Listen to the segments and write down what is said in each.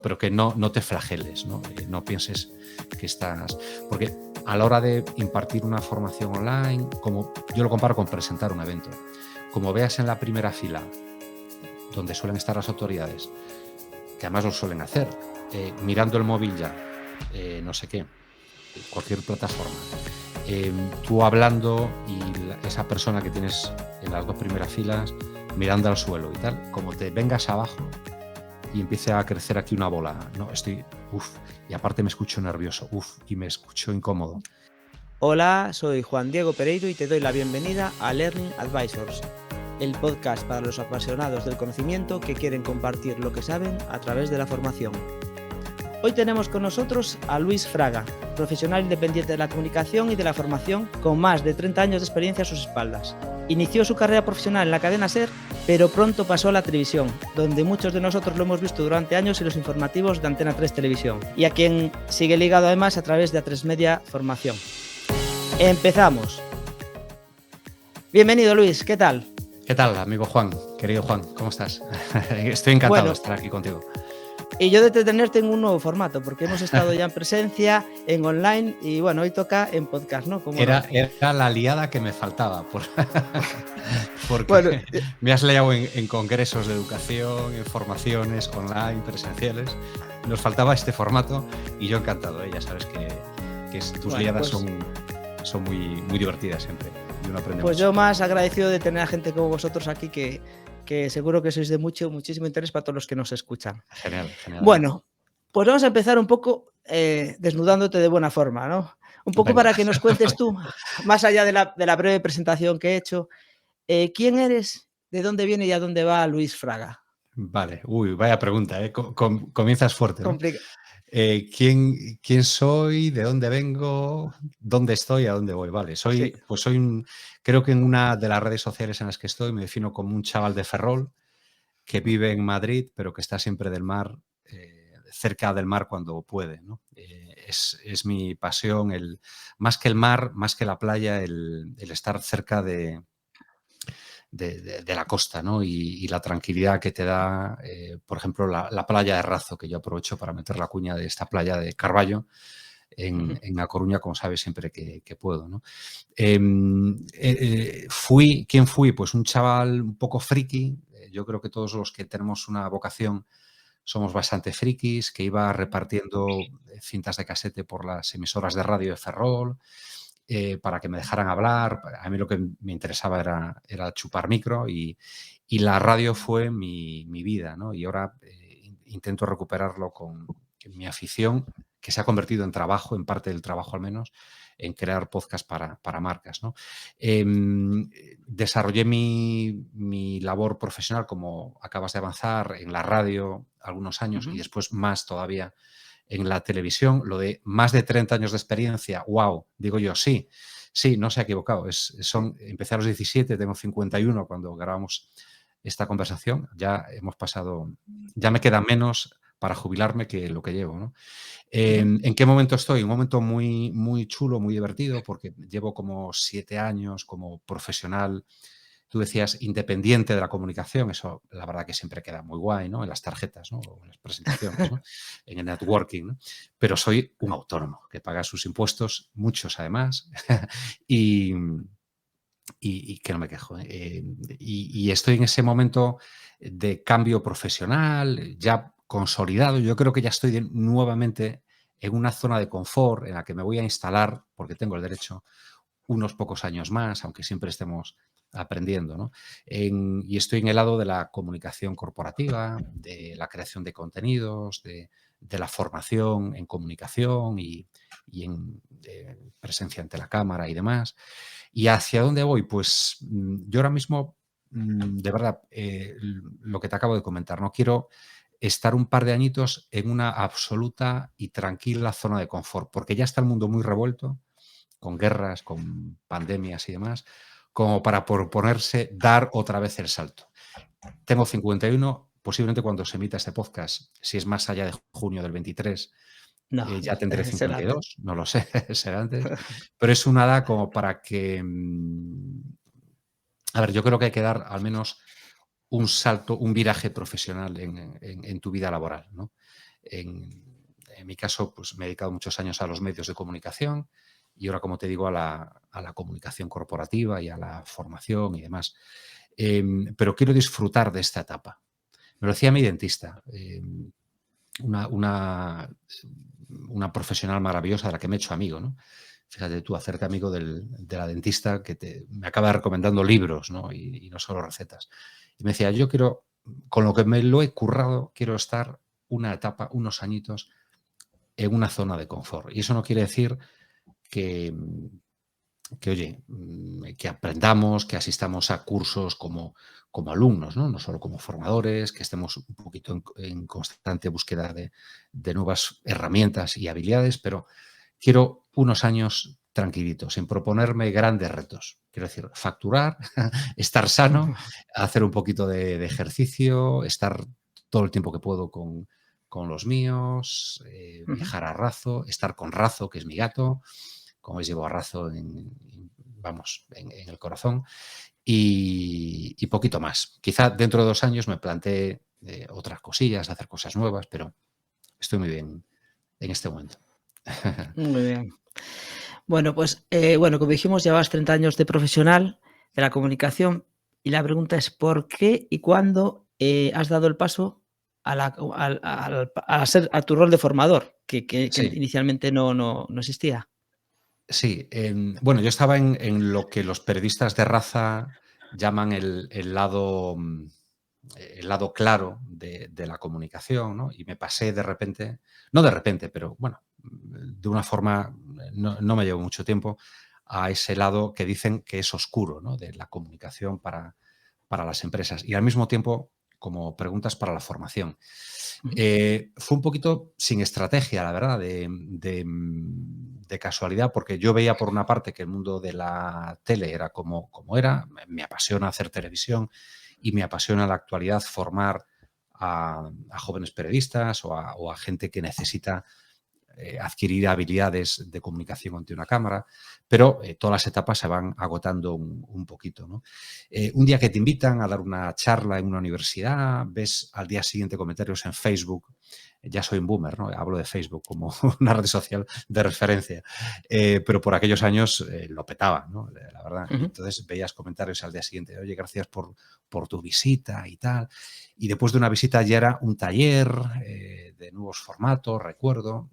pero que no te flageles, ¿no? No pienses que estás... Porque a la hora de impartir una formación online, como yo lo comparo con presentar un evento, como veas en la primera fila, donde suelen estar las autoridades, que además lo suelen hacer, mirando el móvil ya, no sé qué, cualquier plataforma, tú hablando y esa persona que tienes en las dos primeras filas mirando al suelo y tal, como te vengas abajo y empiece a crecer aquí una bola, no, estoy, y aparte me escucho nervioso, y me escucho incómodo. Hola, soy Juan Diego Pereiro y te doy la bienvenida a Learning Advisors, el podcast para los apasionados del conocimiento que quieren compartir lo que saben a través de la formación. Hoy tenemos con nosotros a Luis Fraga, profesional independiente de la comunicación y de la formación con más de 30 años de experiencia a sus espaldas. Inició su carrera profesional en la cadena SER, pero pronto pasó a la televisión, donde muchos de nosotros lo hemos visto durante años en los informativos de Antena 3 Televisión, y a quien sigue ligado además a través de A3 Media Formación. Empezamos. Bienvenido, Luis, ¿qué tal? ¿Qué tal, amigo Juan? Querido Juan, ¿cómo estás? Estoy encantado de estar aquí contigo. Y yo de tenerte en un nuevo formato, porque hemos estado ya en presencia, en online, y bueno, hoy toca en podcast, ¿no? Era la liada que me faltaba, porque bueno, me has liado en congresos de educación, en formaciones online, presenciales. Nos faltaba este formato y yo encantado, ya sabes que tus liadas son muy divertidas siempre. Y uno aprende pues mucho. yo más agradecido de tener a gente como vosotros aquí que seguro que sois de muchísimo interés para todos los que nos escuchan. Genial. Bueno, pues vamos a empezar un poco desnudándote de buena forma, ¿no? Un poco Venga. para que nos cuentes tú, más allá de la breve presentación que he hecho, ¿quién eres, de dónde viene y a dónde va Luis Fraga? Vale, vaya pregunta, comienzas fuerte, ¿no? Complica. ¿Quién soy? ¿De dónde vengo? ¿Dónde estoy? ¿A dónde voy? Vale, Sí. creo que en una de las redes sociales en las que estoy me defino como un chaval de Ferrol que vive en Madrid, pero que está siempre del mar, cerca del mar cuando puede, ¿no? Es mi pasión, más que el mar, más que la playa, el estar cerca de la costa, ¿no? Y la tranquilidad que te da, por ejemplo, la playa de Razo, que yo aprovecho para meter la cuña de esta playa de Carballo en A Coruña, como sabes, siempre que puedo, ¿no? ¿Quién fui? Pues un chaval un poco friki. Yo creo que todos los que tenemos una vocación somos bastante frikis, que iba repartiendo cintas de casete por las emisoras de radio de Ferrol, para que me dejaran hablar. A mí lo que me interesaba era chupar micro y la radio fue mi vida, ¿no? Y ahora intento recuperarlo con mi afición, que se ha convertido en trabajo, en parte del trabajo al menos, en crear podcast para marcas, ¿no? Desarrollé mi labor profesional, como acabas de avanzar, en la radio algunos años y después más todavía en la televisión. Lo de más de 30 años de experiencia, wow, digo yo, sí, no se ha equivocado. Empecé a los 17, tengo 51 cuando grabamos esta conversación. Ya hemos pasado, ya me queda menos para jubilarme que lo que llevo, ¿no? ¿En qué momento estoy? Un momento muy, muy chulo, muy divertido, porque llevo como 7 años como profesional. Tú decías independiente de la comunicación, eso la verdad que siempre queda muy guay, ¿no? En las tarjetas, ¿no? O en las presentaciones, ¿no? En el networking, ¿no? Pero soy un autónomo que paga sus impuestos, muchos además, y que no me quejo. Y estoy en ese momento de cambio profesional, ya consolidado. Yo creo que ya estoy nuevamente en una zona de confort en la que me voy a instalar, porque tengo el derecho, unos pocos años más, aunque siempre estemos aprendiendo, ¿no? Y estoy en el lado de la comunicación corporativa, de la creación de contenidos, de la formación en comunicación y en presencia ante la cámara y demás. ¿Y hacia dónde voy? Pues yo ahora mismo, de verdad, lo que te acabo de comentar, no quiero estar un par de añitos en una absoluta y tranquila zona de confort, porque ya está el mundo muy revuelto, con guerras, con pandemias y demás, como para proponerse dar otra vez el salto. Tengo 51, posiblemente cuando se emita este podcast, si es más allá de junio del 23, No, ya tendré será antes. 52, no lo sé, será antes, pero es una edad como para que... A ver, yo creo que hay que dar al menos un salto, un viraje profesional en tu vida laboral, ¿no? En mi caso, pues me he dedicado muchos años a los medios de comunicación y ahora, como te digo, a la comunicación corporativa y a la formación y demás. Pero quiero disfrutar de esta etapa. Me lo decía mi dentista, una profesional maravillosa de la que me he hecho amigo, ¿no? Fíjate tú, hacerte amigo de la dentista que me acaba recomendando libros, ¿no? Y no solo recetas. Y me decía, yo quiero, con lo que me lo he currado, quiero estar una etapa, unos añitos en una zona de confort. Y eso no quiere decir que oye, que aprendamos, que asistamos a cursos como alumnos, ¿no? No solo como formadores, que estemos un poquito en constante búsqueda de nuevas herramientas y habilidades, pero quiero unos años tranquilitos, sin proponerme grandes retos. Quiero decir, facturar, estar sano, hacer un poquito de ejercicio, estar todo el tiempo que puedo con los míos, viajar a Razo, estar con Razo, que es mi gato, como veis llevo a Razo en el corazón, y poquito más. Quizá dentro de 2 años me plantee otras cosillas, hacer cosas nuevas, pero estoy muy bien en este momento. Muy bien. Bueno, pues, como dijimos, llevas 30 años de profesional de la comunicación y la pregunta es, ¿por qué y cuándo, has dado el paso a tu rol de formador? Que Sí, inicialmente no existía. sí. Bueno, yo estaba en lo que los periodistas de raza llaman el lado claro de la comunicación, ¿no? Y me pasé de repente, no de repente, pero bueno, de una forma, no me llevó mucho tiempo, a ese lado que dicen que es oscuro, ¿no? De la comunicación para las empresas. Y al mismo tiempo, como preguntas para la formación. Ujú. Fue un poquito sin estrategia, la verdad, de casualidad, porque yo veía por una parte que el mundo de la tele era como era, me apasiona hacer televisión y me apasiona en la actualidad formar a jóvenes periodistas o a gente que necesita adquirir habilidades de comunicación ante una cámara, pero todas las etapas se van agotando un poquito, ¿no? Un día que te invitan a dar una charla en una universidad, ves al día siguiente comentarios en Facebook. Ya soy un boomer, ¿no? Hablo de Facebook como una red social de referencia, pero por aquellos años lo petaba, ¿no? La verdad. Y Ujú. entonces veías comentarios al día siguiente, oye, gracias por tu visita y tal. Y después de una visita ya era un taller de nuevos formatos, recuerdo.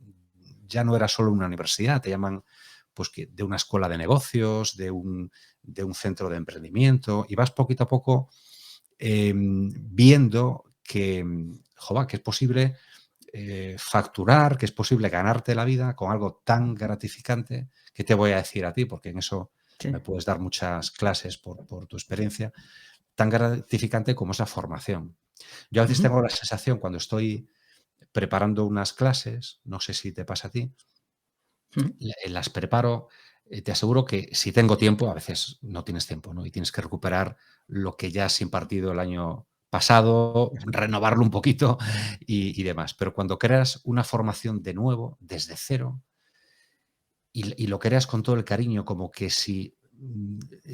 Ya no era solo una universidad, te llaman pues que de una escuela de negocios, de un centro de emprendimiento, y vas poquito a poco viendo que, que es posible facturar, que es posible ganarte la vida con algo tan gratificante, que te voy a decir a ti, porque en eso Sí. me puedes dar muchas clases por tu experiencia, tan gratificante como esa formación. Yo a veces Ujú. tengo la sensación cuando estoy preparando unas clases, no sé si te pasa a ti, Ujú. las preparo, te aseguro que si tengo tiempo, a veces no tienes tiempo, ¿no? Y tienes que recuperar lo que ya has impartido el año pasado, renovarlo un poquito y demás. Pero cuando creas una formación de nuevo, desde cero, y lo creas con todo el cariño, como que si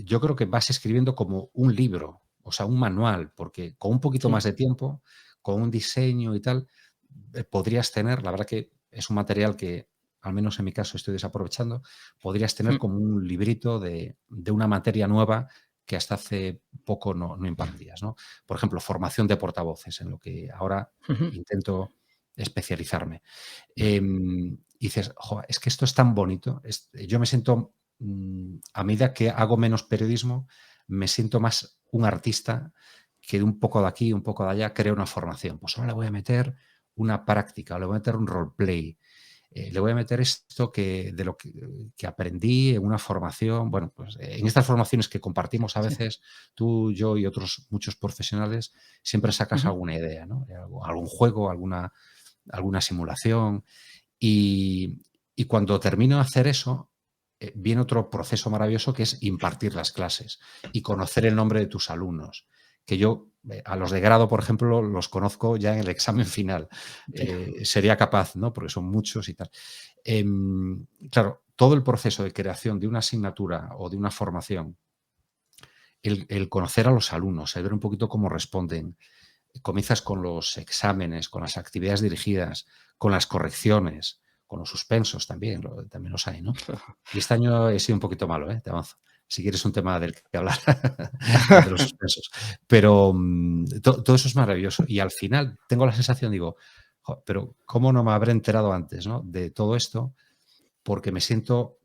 yo creo que vas escribiendo como un libro, o sea, un manual, porque con un poquito Sí. más de tiempo, con un diseño y tal, podrías tener, la verdad que es un material que, al menos en mi caso, estoy desaprovechando, podrías tener Ujú. como un librito de una materia nueva que hasta hace poco no impartías, ¿no? Por ejemplo, formación de portavoces, en lo que ahora Ujú. intento especializarme. Y dices, "Jo, es que esto es tan bonito". Yo me siento, a medida que hago menos periodismo, me siento más un artista que de un poco de aquí, un poco de allá, creo una formación. Pues ahora le voy a meter una práctica, le voy a meter un roleplay, le voy a meter esto de lo que aprendí en una formación. Bueno, pues en estas formaciones que compartimos a Sí. veces, tú, yo y otros muchos profesionales, siempre sacas Ujú. alguna idea, ¿no? Algún juego, alguna simulación. Y, y cuando termino de hacer eso, viene otro proceso maravilloso que es impartir las clases y conocer el nombre de tus alumnos. Que yo, a los de grado, por ejemplo, los conozco ya en el examen final. Sí. Sería capaz, ¿no? Porque son muchos y tal. Claro, todo el proceso de creación de una asignatura o de una formación, el conocer a los alumnos, el ver un poquito cómo responden, comienzas con los exámenes, con las actividades dirigidas, con las correcciones, con los suspensos también, también los hay, ¿no? Y este año he sido un poquito malo, te avanzo. Si quieres un tema del que hablar, el de los suspensos. Pero todo eso es maravilloso. Y al final tengo la sensación, digo, pero ¿cómo no me habré enterado antes, ¿no?, de todo esto? Porque me siento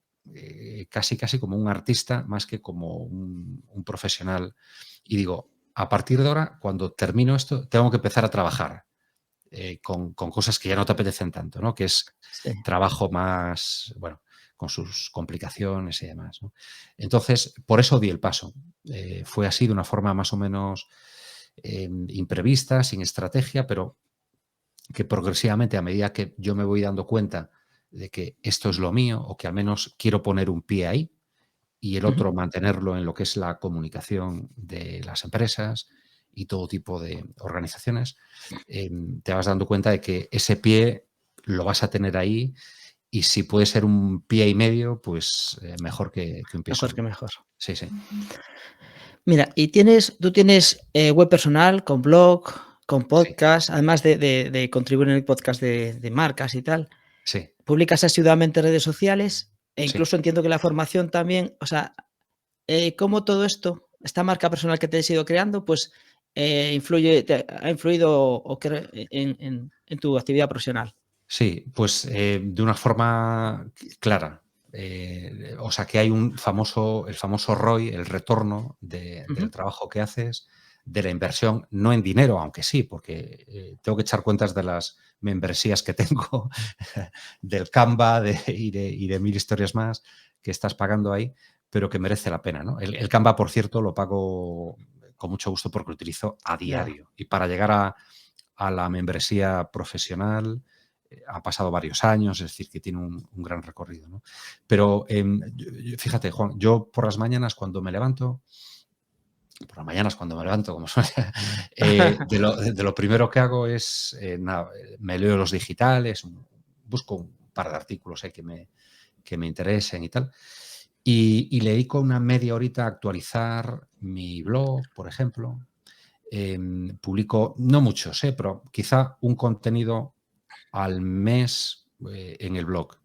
casi como un artista más que como un profesional. Y digo, a partir de ahora, cuando termino esto, tengo que empezar a trabajar con cosas que ya no te apetecen tanto, ¿no? Que es Sí. trabajo más, bueno, con sus complicaciones y demás, ¿no? Entonces, por eso di el paso. Fue así, de una forma más o menos imprevista, sin estrategia, pero que progresivamente, a medida que yo me voy dando cuenta de que esto es lo mío, o que al menos quiero poner un pie ahí, y el otro mantenerlo en lo que es la comunicación de las empresas y todo tipo de organizaciones, te vas dando cuenta de que ese pie lo vas a tener ahí, y si puede ser un pie y medio, pues mejor que un pie Mejor solo. que mejor. Sí, sí. Mira, y tú tienes web personal con blog, con Sí, podcast, además de contribuir en el podcast de marcas y tal. sí, Publicas asiduamente en redes sociales e sí. incluso entiendo que la formación también, o sea, cómo todo esto, esta marca personal que te has ido creando, pues ha influido en tu actividad profesional. Sí, pues de una forma clara. O sea, que hay el famoso ROI, el retorno del Ujú. trabajo que haces, de la inversión, no en dinero, aunque sí, porque tengo que echar cuentas de las membresías que tengo, del Canva y de mil historias más que estás pagando ahí, pero que merece la pena, ¿no? El Canva, por cierto, lo pago con mucho gusto porque lo utilizo a Ya. diario. Y para llegar a la membresía profesional ha pasado varios años, es decir, que tiene un gran recorrido, ¿no? Pero fíjate, Juan, yo por las mañanas cuando me levanto, como suele, de lo primero que hago es, nada, me leo los digitales, busco un par de artículos que me interesen y tal, y le dedico una media horita a actualizar mi blog, por ejemplo. Publico, no muchos, pero quizá un contenido al mes en el blog. Ujú.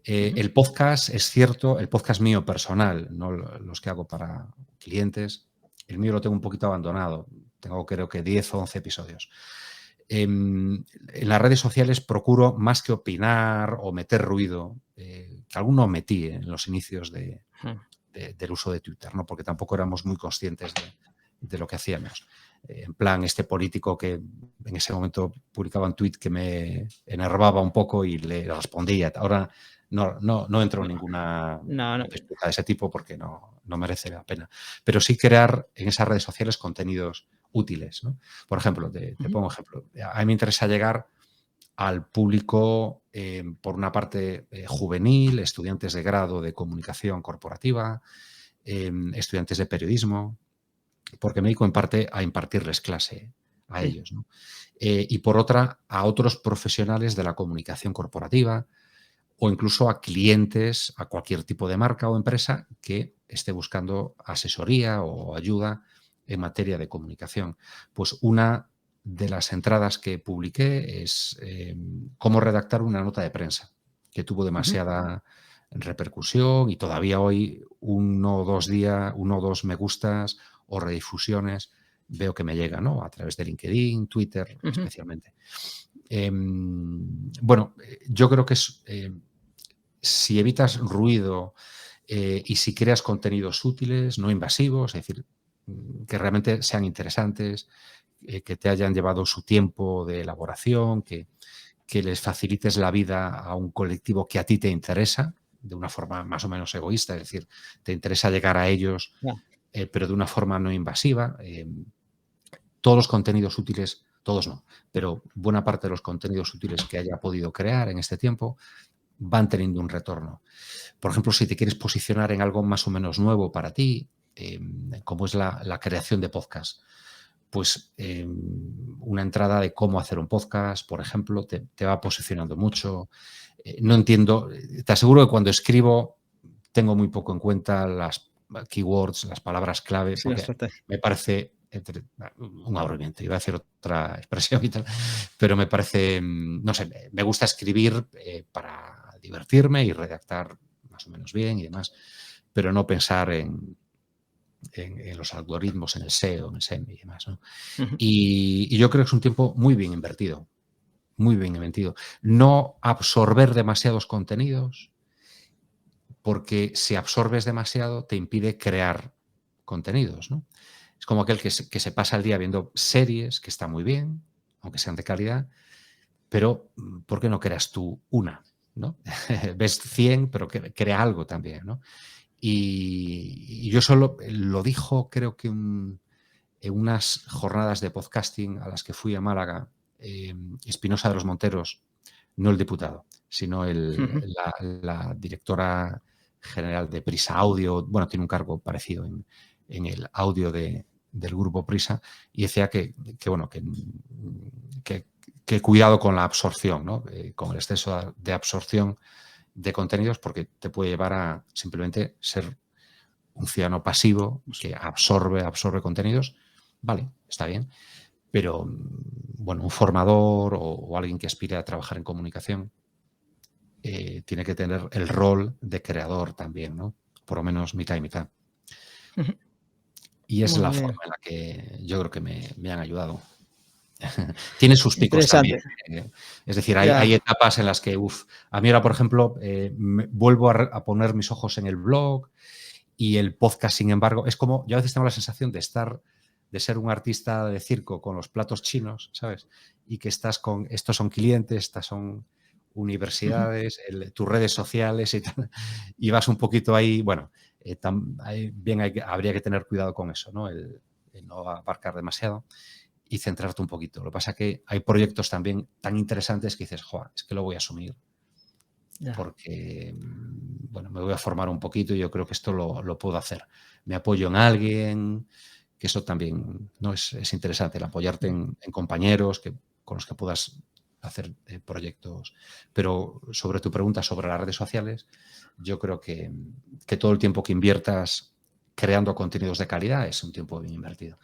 El podcast, es cierto, el podcast mío personal, no los que hago para clientes, el mío lo tengo un poquito abandonado. Tengo creo que 10 o 11 episodios. En las redes sociales procuro, más que opinar o meter ruido, que alguno metí en los inicios Ujú. del uso de Twitter, ¿no? Porque tampoco éramos muy conscientes de lo que hacíamos. En plan, este político que en ese momento publicaba un tuit que me enervaba un poco y le respondía. Ahora no entro en ninguna No, no. disputa de ese tipo porque no merece la pena. Pero sí crear en esas redes sociales contenidos útiles, ¿no? Por ejemplo, te Ujú. pongo un ejemplo. A mí me interesa llegar al público, por una parte, juvenil, estudiantes de grado de comunicación corporativa, estudiantes de periodismo, porque me dedico en parte a impartirles clase a Sí. ellos, ¿no? Y por otra, a otros profesionales de la comunicación corporativa o incluso a clientes, a cualquier tipo de marca o empresa que esté buscando asesoría o ayuda en materia de comunicación. Pues una de las entradas que publiqué es cómo redactar una nota de prensa, que tuvo Ujú. demasiada repercusión y todavía hoy uno o dos me gustas o redifusiones veo que me llegan, ¿no? A través de LinkedIn, Twitter Ujú. especialmente. Bueno, yo creo que es, si evitas ruido y si creas contenidos útiles, no invasivos, es decir, que realmente sean interesantes, que te hayan llevado su tiempo de elaboración, que les facilites la vida a un colectivo que a ti te interesa, de una forma más o menos egoísta, es decir, te interesa llegar a ellos, Ya. pero de una forma no invasiva. Todos los contenidos útiles, todos no, pero buena parte de los contenidos útiles que haya podido crear en este tiempo van teniendo un retorno. Por ejemplo, si te quieres posicionar en algo más o menos nuevo para ti, como es la creación de podcast, pues una entrada de cómo hacer un podcast, por ejemplo, te va posicionando mucho. No entiendo, te aseguro que cuando escribo tengo muy poco en cuenta las keywords, las palabras clave, Sí, las porque estrategias. me parece un aburrimiento, iba a decir otra expresión y tal, pero me parece, no sé, me gusta escribir para divertirme y redactar más o menos bien y demás, pero no pensar en los algoritmos, en el SEO, en el SEM y demás, ¿no? Y yo creo que es un tiempo muy bien invertido, muy bien invertido. No absorber demasiados contenidos, porque si absorbes demasiado te impide crear contenidos, ¿no? Es como aquel que se pasa el día viendo series, que está muy bien, aunque sean de calidad, pero ¿por qué no creas tú una? ¿No? Ves 100, pero crea algo también, ¿no? Y yo solo lo dijo, creo que en unas jornadas de podcasting a las que fui a Málaga, Espinosa de los Monteros, no el diputado, sino la directora general de Prisa Audio, bueno, tiene un cargo parecido en el audio del grupo Prisa, y decía que cuidado con la absorción, ¿no? Con el exceso de absorción de contenidos, porque te puede llevar a simplemente ser un ciudadano pasivo que absorbe contenidos. Vale, está bien, pero bueno, un formador o alguien que aspire a trabajar en comunicación tiene que tener el rol de creador también, ¿no? Por lo menos mitad y mitad. Y es Muy la bien. forma en la que yo creo que me han ayudado. Tiene sus picos también. Es decir, hay etapas en las que, a mí ahora, por ejemplo, vuelvo a poner mis ojos en el blog y el podcast, sin embargo, es como, yo a veces tengo la sensación de ser un artista de circo con los platos chinos, ¿sabes? Y que estás con, estos son clientes, estas son universidades, tus redes sociales y tal, y vas un poquito ahí, bueno, habría que tener cuidado con eso, ¿no? El no abarcar demasiado y centrarte un poquito. Lo que pasa es que hay proyectos también tan interesantes que dices, joder, es que lo voy a asumir porque, bueno, me voy a formar un poquito y yo creo que esto lo puedo hacer. Me apoyo en alguien, que eso también no es interesante, el apoyarte en compañeros con los que puedas hacer proyectos. Pero sobre tu pregunta sobre las redes sociales, yo creo que todo el tiempo que inviertas creando contenidos de calidad es un tiempo bien invertido.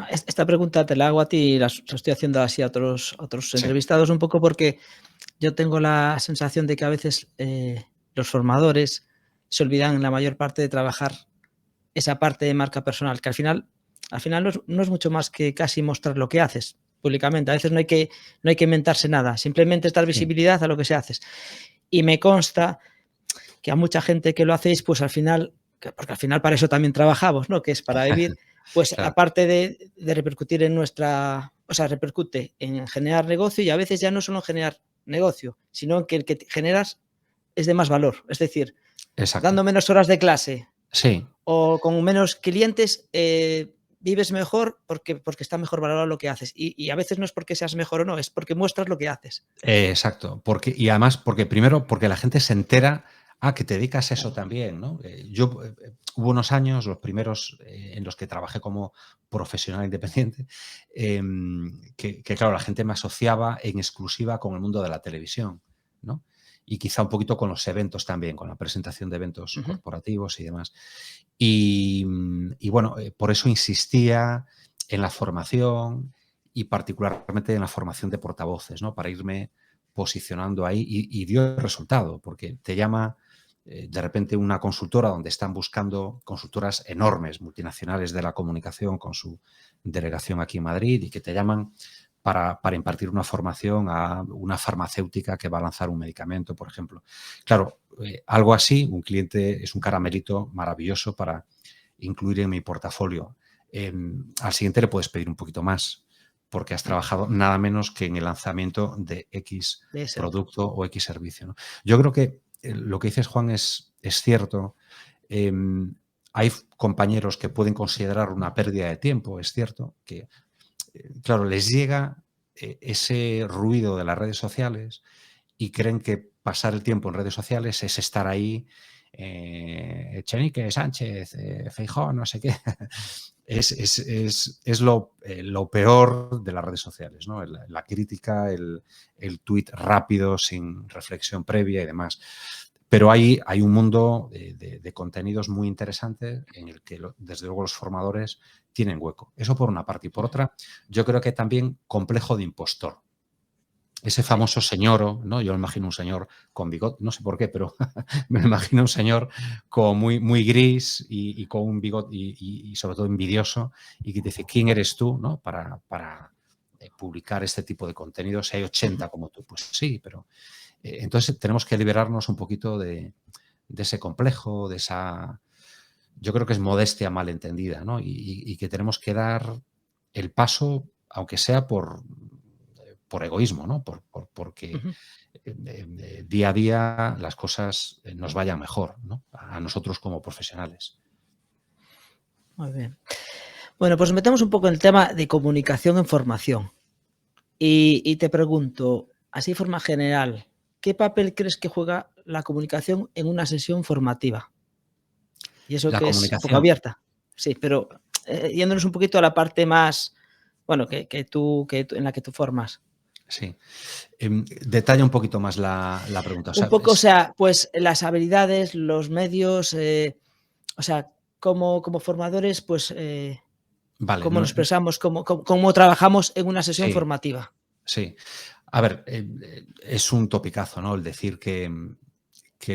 Esta pregunta te la hago a ti y la estoy haciendo así a otros entrevistados, un poco porque yo tengo la sensación de que a veces los formadores se olvidan en la mayor parte de trabajar esa parte de marca personal, que al final no es mucho más que casi mostrar lo que haces públicamente. A veces no hay que inventarse nada, simplemente es dar visibilidad a lo que se hace. Y me consta que a mucha gente que lo hacéis, pues al final, porque al final para eso también trabajamos, ¿no? Que es para vivir, pues claro. Aparte de repercutir en repercute en generar negocio, y a veces ya no solo en generar negocio, sino en que el que generas es de más valor. Es decir, dando menos horas de clase o con menos clientes, vives mejor porque está mejor valorado lo que haces. Y a veces no es porque seas mejor o no, es porque muestras lo que haces. Exacto. Y además, primero, porque la gente se entera que te dedicas a eso también, ¿no? Yo hubo unos años, los primeros en los que trabajé como profesional independiente, que claro, la gente me asociaba en exclusiva con el mundo de la televisión, ¿no? Y quizá un poquito con los eventos también, con la presentación de eventos corporativos y demás. Y bueno, por eso insistía en la formación y particularmente en la formación de portavoces, ¿no? Para irme posicionando ahí y dio resultado, porque te llama de repente una consultora donde están buscando consultoras enormes, multinacionales de la comunicación con su delegación aquí en Madrid y que te llaman para impartir una formación a una farmacéutica que va a lanzar un medicamento, por ejemplo. Claro, algo así, un cliente es un caramelito maravilloso para incluir en mi portafolio. Al siguiente le puedes pedir un poquito más, porque has trabajado nada menos que en el lanzamiento de X producto o X servicio, ¿no? Yo creo que lo que dices, Juan, es cierto. Hay compañeros que pueden considerar una pérdida de tiempo, es cierto, que, claro, les llega ese ruido de las redes sociales y creen que pasar el tiempo en redes sociales es estar ahí, Echenique, Sánchez, Feijóo, no sé qué. Es lo peor de las redes sociales, ¿no? La crítica, el tuit rápido, sin reflexión previa y demás. Pero hay un mundo de contenidos muy interesante en el que, desde luego, los formadores tienen hueco. Eso por una parte. Y por otra, yo creo que también complejo de impostor. Ese famoso señor, ¿no? Yo me imagino un señor con bigote, no sé por qué, pero me imagino un señor como muy gris y con un bigote y sobre todo envidioso, y que te dice, ¿quién eres tú, ¿no? Para publicar este tipo de contenido? Si hay 80 como tú, pues sí, pero... entonces tenemos que liberarnos un poquito de ese complejo, de esa... Yo creo que es modestia malentendida, ¿no? Y que tenemos que dar el paso, aunque sea por egoísmo, ¿no? Porque día a día las cosas nos vayan mejor, ¿no? A nosotros como profesionales. Muy bien. Bueno, pues metemos un poco en el tema de comunicación en formación. Y te pregunto, así de forma general, ¿qué papel crees que juega la comunicación en una sesión formativa? Y eso La que es un poco comunicación. abierta. Sí, pero yéndonos un poquito a la parte más, bueno, en la que tú formas. Sí. Detalla un poquito más la pregunta. O Un sea, poco, o sea, pues las habilidades, los medios, o sea, como formadores, pues vale, cómo no, nos expresamos, cómo trabajamos en una sesión sí, formativa. sí. A ver, es un topicazo, ¿no? El decir que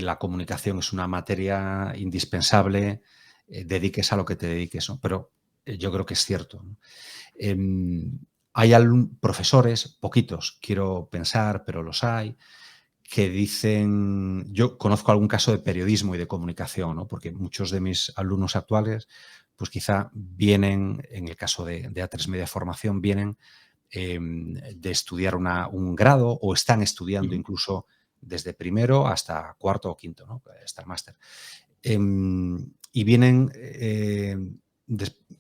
la comunicación es una materia indispensable, dediques a lo que te dediques, ¿no? Pero yo creo que es cierto, ¿no? Hay profesores, poquitos, quiero pensar, pero los hay, que dicen, yo conozco algún caso de periodismo y de comunicación, ¿no? Porque muchos de mis alumnos actuales, pues quizá vienen, en el caso de A3 Media Formación, vienen de estudiar un grado o están estudiando incluso desde primero hasta cuarto o quinto, ¿no? Hasta el máster. Y vienen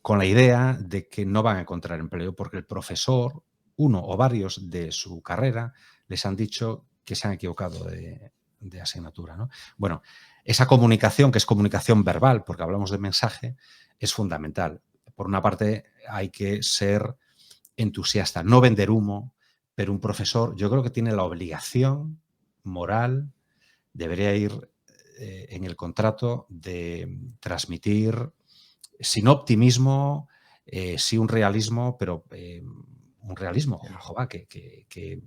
con la idea de que no van a encontrar empleo porque el profesor, uno o varios de su carrera, les han dicho que se han equivocado de asignatura, ¿no? Bueno, esa comunicación, que es comunicación verbal, porque hablamos de mensaje, es fundamental. Por una parte, hay que ser entusiasta, no vender humo, pero un profesor, yo creo que tiene la obligación moral, debería ir en el contrato, de transmitir, sin optimismo, sí un realismo, pero un realismo, joder, que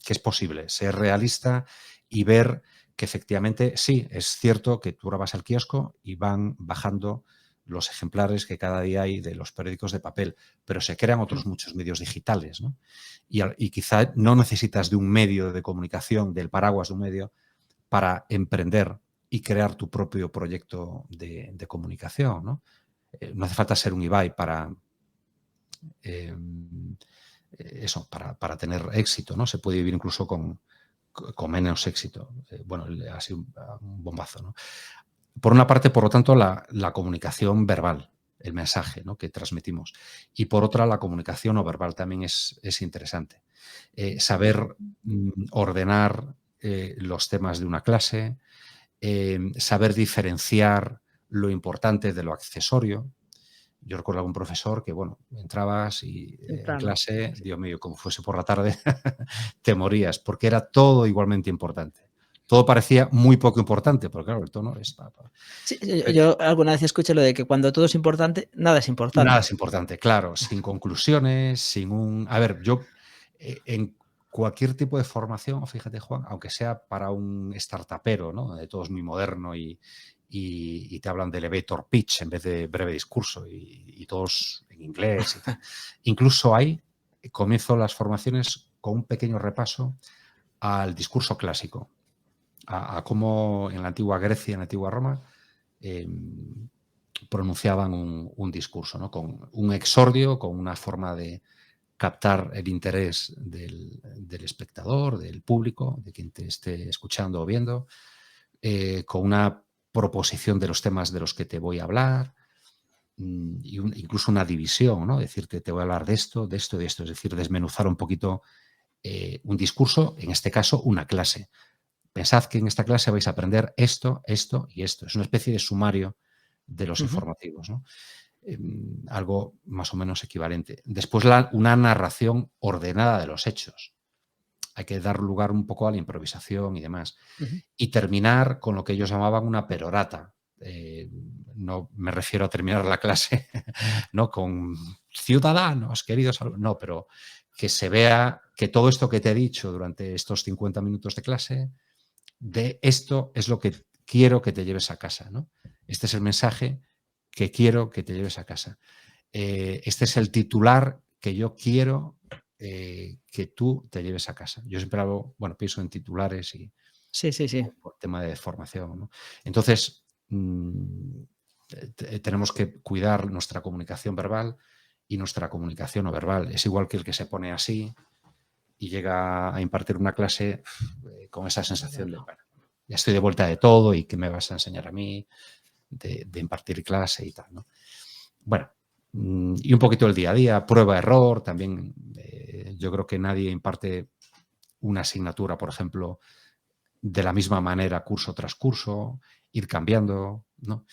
es posible ser realista y ver que efectivamente sí, es cierto que tú ahora vas al kiosco y van bajando los ejemplares que cada día hay de los periódicos de papel, pero se crean otros muchos medios digitales, ¿no? Y quizá no necesitas de un medio de comunicación, del paraguas de un medio, para emprender y crear tu propio proyecto de comunicación, ¿no? No hace falta ser un Ibai para eso, para tener éxito, ¿no? Se puede vivir incluso con menos éxito. Bueno, ha sido un bombazo, ¿no? Por una parte, por lo tanto, la comunicación verbal, el mensaje, ¿no?, que transmitimos. Y por otra, la comunicación no verbal también es interesante. Saber ordenar los temas de una clase, saber diferenciar lo importante de lo accesorio. Yo recuerdo algún profesor que, bueno, entrabas y en Temprano. clase, Sí. Dios mío, como fuese por la tarde, te morías, porque era todo igualmente importante. Todo parecía muy poco importante, porque claro, el tono es... Sí, yo alguna vez escuché lo de que cuando todo es importante, nada es Nada importante. es importante, claro, sin conclusiones, sin un... A ver, yo en cualquier tipo de formación, fíjate, Juan, aunque sea para un startupero, ¿no?, donde todo es muy moderno y te hablan de elevator pitch en vez de breve discurso y todos en inglés y tal. Incluso ahí comienzo las formaciones con un pequeño repaso al discurso clásico, a cómo en la antigua Grecia, en la antigua Roma, pronunciaban un discurso, ¿no?, con un exordio, con una forma de captar el interés del espectador, del público, de quien te esté escuchando o viendo, con una proposición de los temas de los que te voy a hablar, y incluso una división, ¿no? Decirte, te voy a hablar de esto, de esto, de esto. Es decir, desmenuzar un poquito un discurso, en este caso, una clase. Pensad que en esta clase vais a aprender esto, esto y esto. Es una especie de sumario de los informativos, ¿no? Algo más o menos equivalente. Después, una narración ordenada de los hechos. hay que dar lugar un poco a la improvisación y demás. Ujú. Y terminar con lo que ellos llamaban una perorata. No me refiero a terminar la clase ¿no? Con ciudadanos, queridos, no, pero que se vea que todo esto que te he dicho durante estos 50 minutos de clase, de esto es lo que quiero que te lleves a casa, ¿no? Este es el mensaje que quiero que te lleves a casa. Este es el titular que yo quiero que tú te lleves a casa. Yo siempre hago, bueno, pienso en titulares y Sí, sí, sí. por tema de formación, ¿no? Entonces, tenemos que cuidar nuestra comunicación verbal y nuestra comunicación no verbal. Es igual que el que se pone así y llega a impartir una clase con esa sensación de, bueno, ya estoy de vuelta de todo y qué me vas a enseñar a mí de impartir clase y tal, ¿no? Bueno, y un poquito el día a día, prueba-error, también yo creo que nadie imparte una asignatura, por ejemplo, de la misma manera curso tras curso, ir cambiando, ¿no?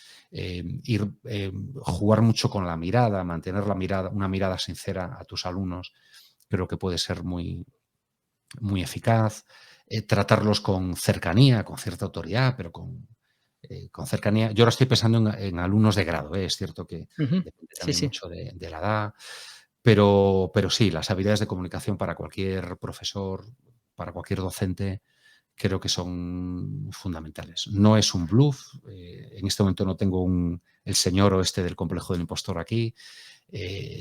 Jugar mucho con la mirada, mantener una mirada sincera a tus alumnos, creo que puede ser muy, muy eficaz. Tratarlos con cercanía, con cierta autoridad, pero con cercanía. Yo ahora estoy pensando en alumnos de grado, es cierto que Ujú. depende Sí, también sí. mucho de la edad, pero sí, las habilidades de comunicación para cualquier profesor, para cualquier docente, creo que son fundamentales. No es un bluff, en este momento no tengo el señor oeste del complejo del impostor aquí,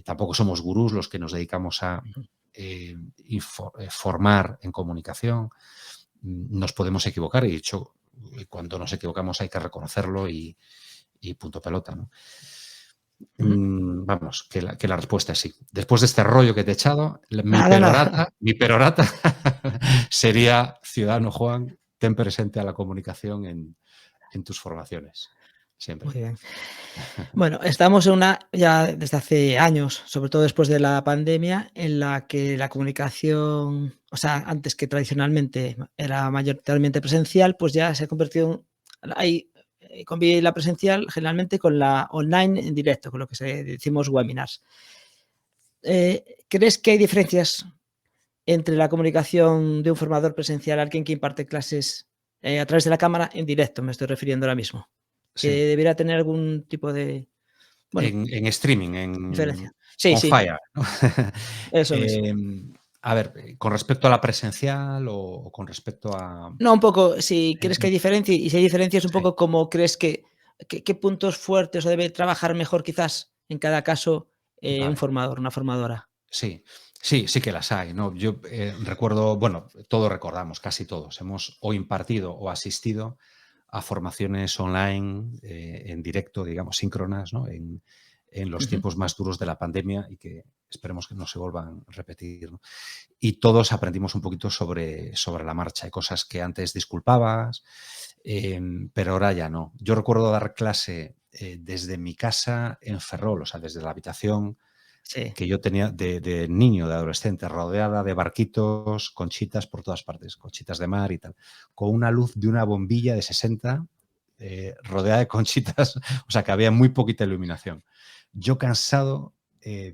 tampoco somos gurús los que nos dedicamos a formar en comunicación. Nos podemos equivocar y de hecho cuando nos equivocamos hay que reconocerlo y punto pelota, ¿no? Ujú. Vamos, que la respuesta es sí. Después de este rollo que te he echado, Nada, nada. mi perorata sería, ciudadano Juan, ten presente a la comunicación en tus formaciones, Muy siempre. bien. Bueno, estamos en una ya desde hace años, sobre todo después de la pandemia, en la que la comunicación, o sea, antes que tradicionalmente era mayoritariamente presencial, pues ya se ha convertido en hay convive la presencial generalmente con la online en directo, con lo que decimos webinars. ¿Crees que hay diferencias entre la comunicación de un formador presencial, alguien que imparte clases, a través de la cámara, en directo, me estoy refiriendo ahora mismo? ¿Que Sí. debería tener algún tipo de, bueno, En streaming, diferencia? Sí, on sí, fire, ¿no? eso mismo. A ver, con respecto a la presencial o con respecto a... No, un poco, si crees que hay diferencia y si hay diferencias, un Sí, poco cómo crees que qué puntos fuertes o debe trabajar mejor quizás en cada caso, un vale. formador, una formadora. Sí, sí que las hay, ¿no? Yo recuerdo, bueno, todos recordamos, casi todos, hemos o impartido o asistido a formaciones online, en directo, digamos, síncronas, ¿no? En los Ujú. tiempos más duros de la pandemia y que esperemos que no se vuelvan a repetir, ¿no? Y todos aprendimos un poquito sobre la marcha. Hay cosas que antes disculpabas, pero ahora ya no. Yo recuerdo dar clase desde mi casa en Ferrol, o sea, desde la habitación Sí. que yo tenía de niño, de adolescente, rodeada de barquitos, conchitas por todas partes, conchitas de mar y tal, con una luz de una bombilla de 60, rodeada de conchitas, o sea que había muy poquita iluminación. Yo cansado,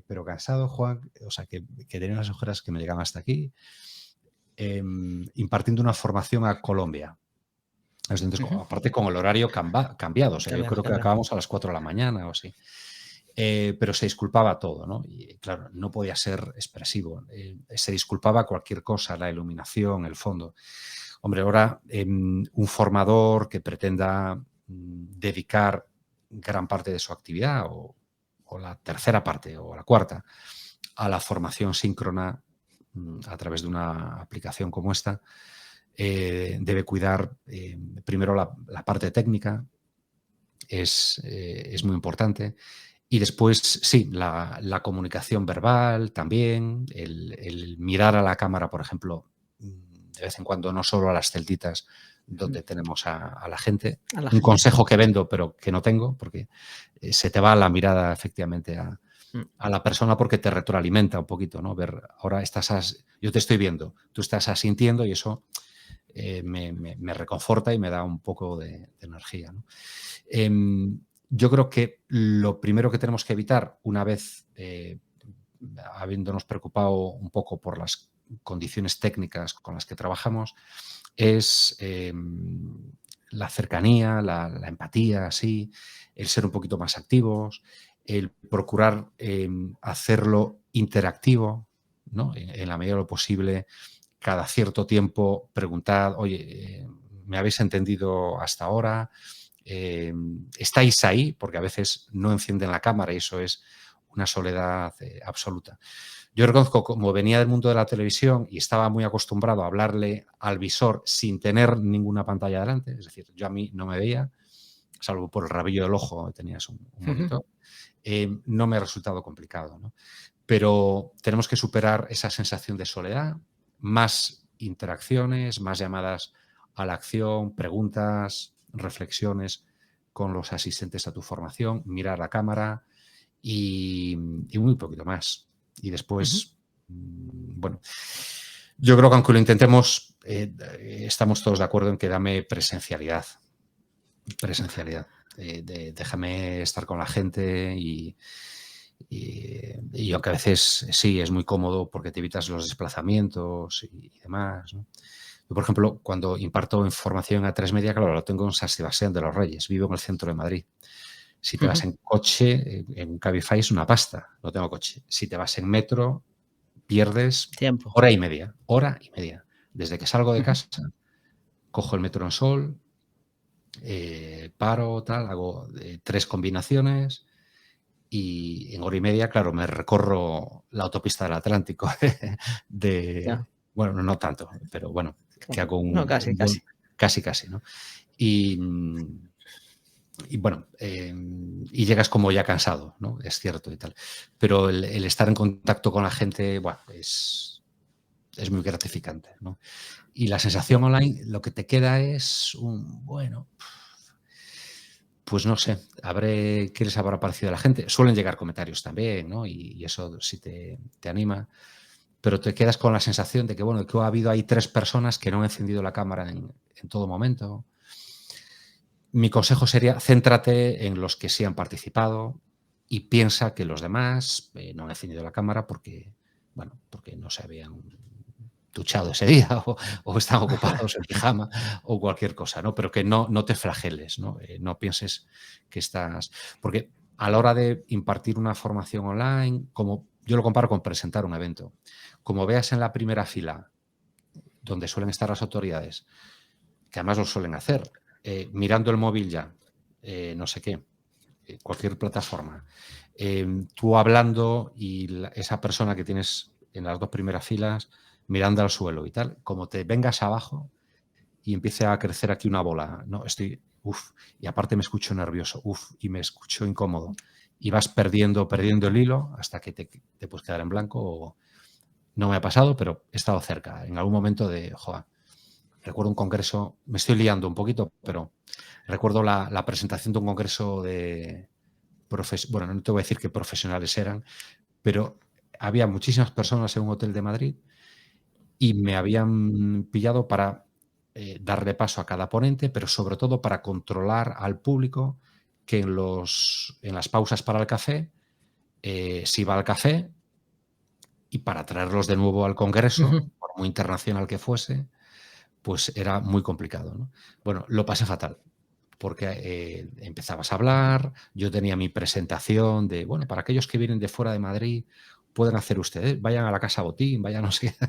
pero cansado, Juan, o sea que tenía unas ojeras que me llegaban hasta aquí, impartiendo una formación a Colombia. Entonces, Ujú. aparte con el horario cambiado, o sea, yo Cambiado, creo que cambiado. acabamos a las 4 de la mañana o así. Pero se disculpaba todo, ¿no? Y claro, no podía ser expresivo. Se disculpaba cualquier cosa, la iluminación, el fondo. Hombre, ahora un formador que pretenda dedicar gran parte de su actividad o la tercera parte o la cuarta a la formación síncrona a través de una aplicación como esta, debe cuidar primero la parte técnica, es muy importante. Y después, sí, la comunicación verbal también, el mirar a la cámara, por ejemplo, de vez en cuando, no solo a las celditas Mm, donde tenemos a la gente. a la Un gente, sí. consejo que vendo, pero que no tengo, porque se te va la mirada efectivamente Mm. a la persona porque te retroalimenta un poquito, ¿no? Ver, ahora yo te estoy viendo, tú estás asintiendo y eso me reconforta y me da un poco de energía, ¿no? Yo creo que lo primero que tenemos que evitar, una vez habiéndonos preocupado un poco por las condiciones técnicas con las que trabajamos es la cercanía, la empatía, así, el ser un poquito más activos, el procurar hacerlo interactivo, ¿no? En la medida de lo posible, cada cierto tiempo preguntad, oye, ¿me habéis entendido hasta ahora? ¿Estáis ahí? Porque a veces no encienden la cámara y eso es una soledad absoluta. Yo reconozco, como venía del mundo de la televisión y estaba muy acostumbrado a hablarle al visor sin tener ninguna pantalla delante, es decir, yo a mí no me veía, salvo por el rabillo del ojo, tenías un monitor, no me ha resultado complicado, ¿no? Pero tenemos que superar esa sensación de soledad, más interacciones, más llamadas a la acción, preguntas, reflexiones con los asistentes a tu formación, mirar la cámara y muy poquito más. Y después, bueno, yo creo que aunque lo intentemos, estamos todos de acuerdo en que dame presencialidad. Déjame estar con la gente y aunque a veces sí, es muy cómodo porque te evitas los desplazamientos y demás, ¿no? Yo, por ejemplo, cuando imparto información a A3 Media, claro, lo tengo en San Sebastián de los Reyes, vivo en el centro de Madrid. Si te vas en coche, en Cabify es una pasta, no tengo coche. Si te vas en metro, pierdes tiempo. hora y media. Desde que salgo de casa, cojo el metro en Sol, paro, tal, hago 3 combinaciones y en hora y media, claro, me recorro la autopista del Atlántico. Bueno, no tanto, pero bueno, que hago casi, ¿no? Y bueno, y llegas como ya cansado, ¿no? Es cierto y tal. Pero el estar en contacto con la gente, bueno, es muy gratificante, ¿no? Y la sensación online, lo que te queda es bueno, pues no sé, qué les habrá parecido a la gente. Suelen llegar comentarios también, ¿no? Y eso sí te anima. Pero te quedas con la sensación de que, bueno, que ha habido ahí 3 personas que no han encendido la cámara en todo momento. Mi consejo sería, céntrate en los que sí han participado y piensa que los demás no han encendido la cámara porque no se habían duchado ese día o están ocupados en pijama o cualquier cosa, ¿no? Pero que no te flageles, ¿no? No pienses que estás... Porque a la hora de impartir una formación online, como yo lo comparo con presentar un evento, como veas en la primera fila donde suelen estar las autoridades, que además lo suelen hacer, mirando el móvil ya, no sé qué, cualquier plataforma, tú hablando y esa persona que tienes en las 2 primeras filas mirando al suelo y tal, como te vengas abajo y empiece a crecer aquí una bola, ¿no? Y aparte me escucho nervioso, y me escucho incómodo y vas perdiendo el hilo hasta que te puedes quedar en blanco o... No me ha pasado, pero he estado cerca. En algún momento recuerdo un congreso, me estoy liando un poquito, pero recuerdo la presentación de un congreso de bueno, no te voy a decir qué profesionales eran, pero había muchísimas personas en un hotel de Madrid y me habían pillado para darle paso a cada ponente, pero sobre todo para controlar al público que en las pausas para el café se iba al café y para traerlos de nuevo al congreso, por muy internacional que fuese, pues era muy complicado, ¿no? Bueno, lo pasé fatal, porque empezabas a hablar, yo tenía mi presentación de, bueno, para aquellos que vienen de fuera de Madrid, pueden hacer ustedes, vayan a la Casa Botín, vayan no sé qué,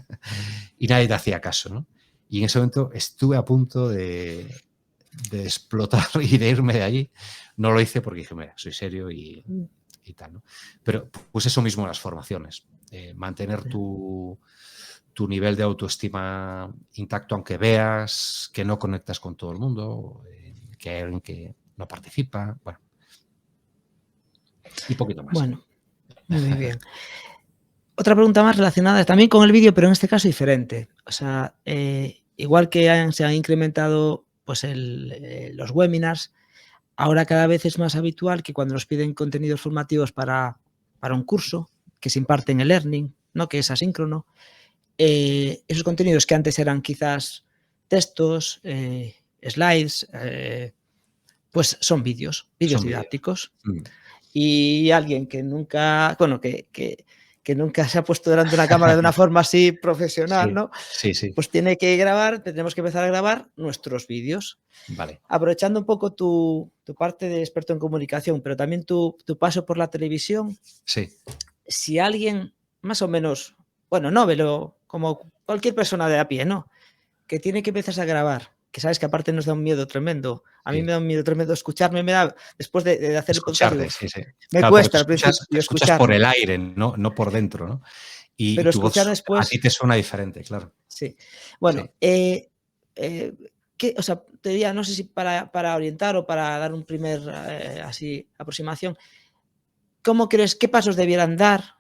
y nadie te hacía caso, ¿no? Y en ese momento estuve a punto de explotar y de irme de allí. No lo hice porque dije, mira, soy serio y tal, ¿no? Pero pues eso mismo en las formaciones, mantener tu nivel de autoestima intacto, aunque veas que no conectas con todo el mundo, que hay alguien que no participa, bueno, y poquito más. Bueno, muy bien. Otra pregunta más relacionada también con el vídeo, pero en este caso diferente. O sea, igual que se han incrementado pues los webinars, ahora cada vez es más habitual que cuando nos piden contenidos formativos para un curso que se imparte en el Learning, ¿no? Que es asíncrono, esos contenidos que antes eran quizás textos, slides, pues son vídeos didácticos. Y alguien que nunca, bueno, que que nunca se ha puesto delante de una cámara de una forma así profesional, Sí, ¿no? sí, sí. Pues tiene que grabar, tenemos que empezar a grabar nuestros vídeos. Vale. Aprovechando un poco tu parte de experto en comunicación, pero también tu paso por la televisión, Sí, si alguien más o menos, bueno, novelo, como cualquier persona de a pie, ¿no? Que tiene que empezar a grabar, que sabes que aparte nos da un miedo tremendo. A mí sí. me da un miedo tremendo escucharme, me da, después de hacer el podcast, digo, Escucharte, sí, sí. me Claro, porque cuesta al te principio escuchas por escucharme, el aire, no por dentro, ¿no? Y pero tu escuchar voz a después, ti te suena diferente, claro. sí. Bueno, Sí, eh, o sea, te diría, no sé si para orientar o para dar un primer, así, aproximación, ¿cómo crees, qué pasos debieran dar?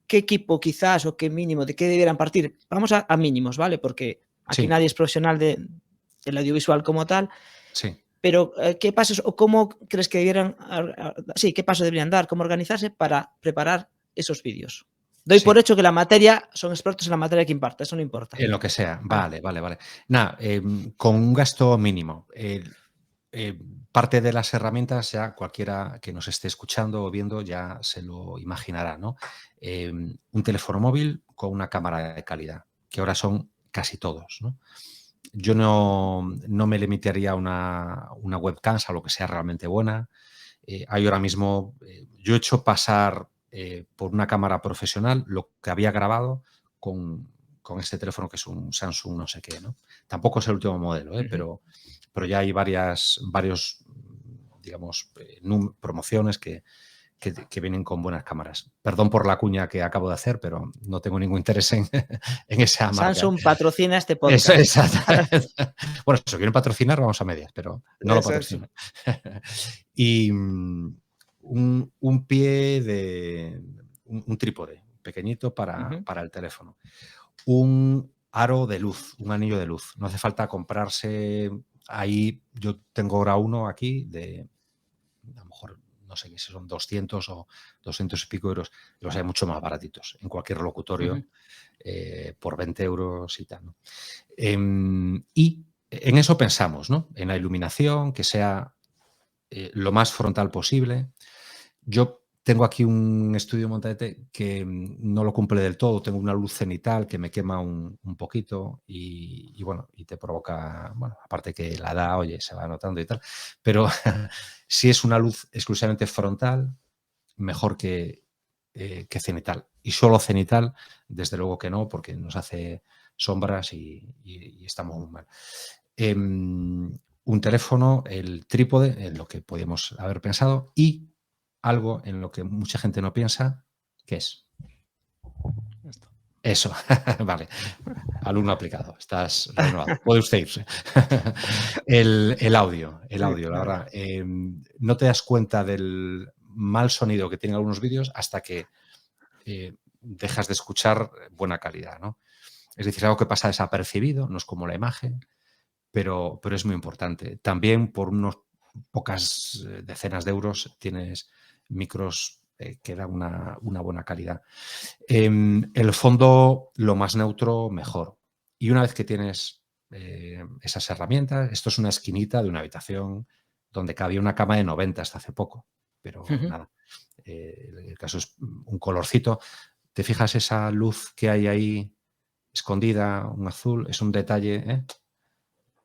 ¿Qué equipo quizás o qué mínimo, de qué debieran partir? Vamos a mínimos, ¿vale? Porque aquí sí, nadie es profesional del audiovisual como tal, sí, pero, ¿qué pasos o cómo crees que debieran sí, qué pasos deberían dar, cómo organizarse para preparar esos vídeos? Doy por sí. hecho que la materia son expertos en la materia que imparte, eso no importa. En lo que sea. Vale. Vale, vale, vale. Nada, con un gasto mínimo. Parte de las herramientas ya cualquiera que nos esté escuchando o viendo ya se lo imaginará, ¿no? Un teléfono móvil con una cámara de calidad, que ahora son casi todos, ¿no? Yo no me limitaría a una webcam, a lo que sea realmente buena. Hay ahora mismo, yo he hecho pasar por una cámara profesional lo que había grabado con este teléfono que es un Samsung no sé qué, ¿no? Tampoco es el último modelo, Ujú. pero ya hay varios, digamos, promociones que vienen con buenas cámaras. Perdón por la cuña que acabo de hacer, pero no tengo ningún interés en, en esa marca. Samsung patrocina este Eso, podcast. exactamente. Bueno, si lo quieren patrocinar, vamos a medias, pero no lo Eso. patrocinan. Y un pie de un trípode pequeñito Ujú. para el teléfono. Un aro de luz, un anillo de luz. No hace falta comprarse ahí. Yo tengo ahora uno aquí de a lo mejor, no sé si son 200 o 200 y pico euros, los hay mucho más baratitos en cualquier Ujú. locutorio por 20 euros y tal, ¿no? Y en eso pensamos, ¿no? En la iluminación, que sea lo más frontal posible. Yo tengo aquí un estudio Montaete que no lo cumple del todo. Tengo una luz cenital que me quema un poquito y bueno, y te provoca, bueno, aparte que la edad, oye, se va notando y tal, pero si es una luz exclusivamente frontal, mejor que cenital. Y solo cenital, desde luego que no, porque nos hace sombras y estamos muy mal. Un teléfono, el trípode, en lo que podíamos haber pensado, y algo en lo que mucha gente no piensa, ¿qué es? Esto. Eso, vale. Alumno aplicado, estás renovado. Puede usted irse. El Sí, audio, la vale. verdad. No te das cuenta del mal sonido que tienen algunos vídeos hasta que dejas de escuchar buena calidad, ¿no? Es decir, algo que pasa desapercibido, no es como la imagen, pero es muy importante. También por unos pocas decenas de euros tienes micros que dan una buena calidad. El fondo, lo más neutro, mejor. Y una vez que tienes esas herramientas, esto es una esquinita de una habitación donde cabía una cama de 90 hasta hace poco, pero Ujú. nada, el caso es un colorcito. ¿Te fijas esa luz que hay ahí escondida, un azul? Es un detalle,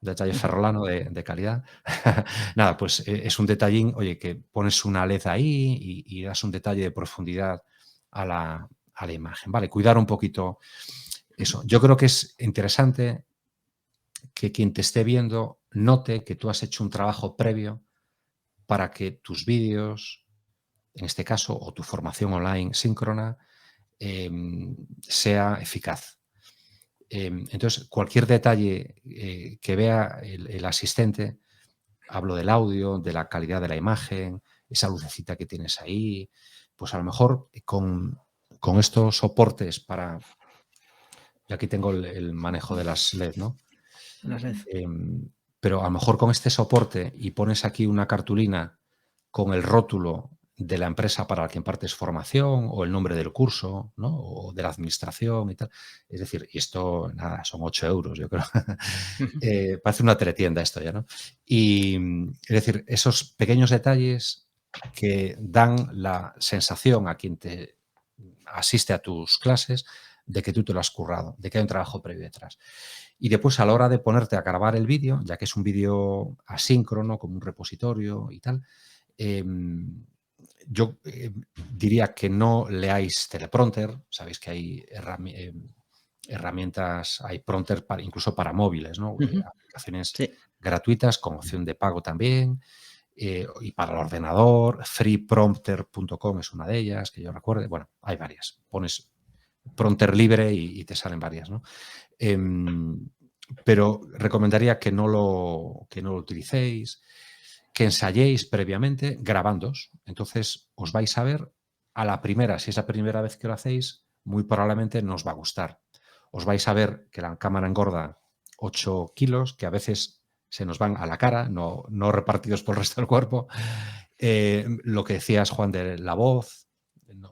detalle Ujú. ferrolano de calidad. Nada, pues es un detallín, oye, que pones una LED ahí y das un detalle de profundidad a la imagen. Vale, cuidar un poquito eso. Yo creo que es interesante que quien te esté viendo note que tú has hecho un trabajo previo para que tus vídeos, en este caso, o tu formación online síncrona, sea eficaz. Entonces, cualquier detalle que vea el asistente, hablo del audio, de la calidad de la imagen, esa lucecita que tienes ahí, pues a lo mejor con estos soportes para, y aquí tengo el manejo de las LED, ¿no? La red. Pero a lo mejor con este soporte y pones aquí una cartulina con el rótulo de la empresa para la que impartes formación o el nombre del curso, ¿no? O de la administración y tal. Es decir, y esto, nada, son 8 euros, yo creo. Ujú. Parece una teletienda esto ya, ¿no? Y es decir, esos pequeños detalles que dan la sensación asiste a tus clases, de que tú te lo has currado, de que hay un trabajo previo detrás. Y después, a la hora de ponerte a grabar el vídeo, ya que es un vídeo asíncrono, como un repositorio y tal, yo diría que no leáis teleprompter. Sabéis que hay herramientas, hay prompter incluso para móviles, ¿no? Aplicaciones Sí. gratuitas con opción de pago también. Y para el ordenador, freeprompter.com es una de ellas, que yo recuerde. Bueno, hay varias. Pones prompter libre y te salen varias, ¿no? Pero recomendaría que no lo utilicéis, que ensayéis previamente grabándoos. Entonces os vais a ver a la primera. Si es la primera vez que lo hacéis, muy probablemente no os va a gustar. Os vais a ver que la cámara engorda 8 kilos, que a veces se nos van a la cara, no repartidos por el resto del cuerpo. Lo que decías, Juan, de la voz,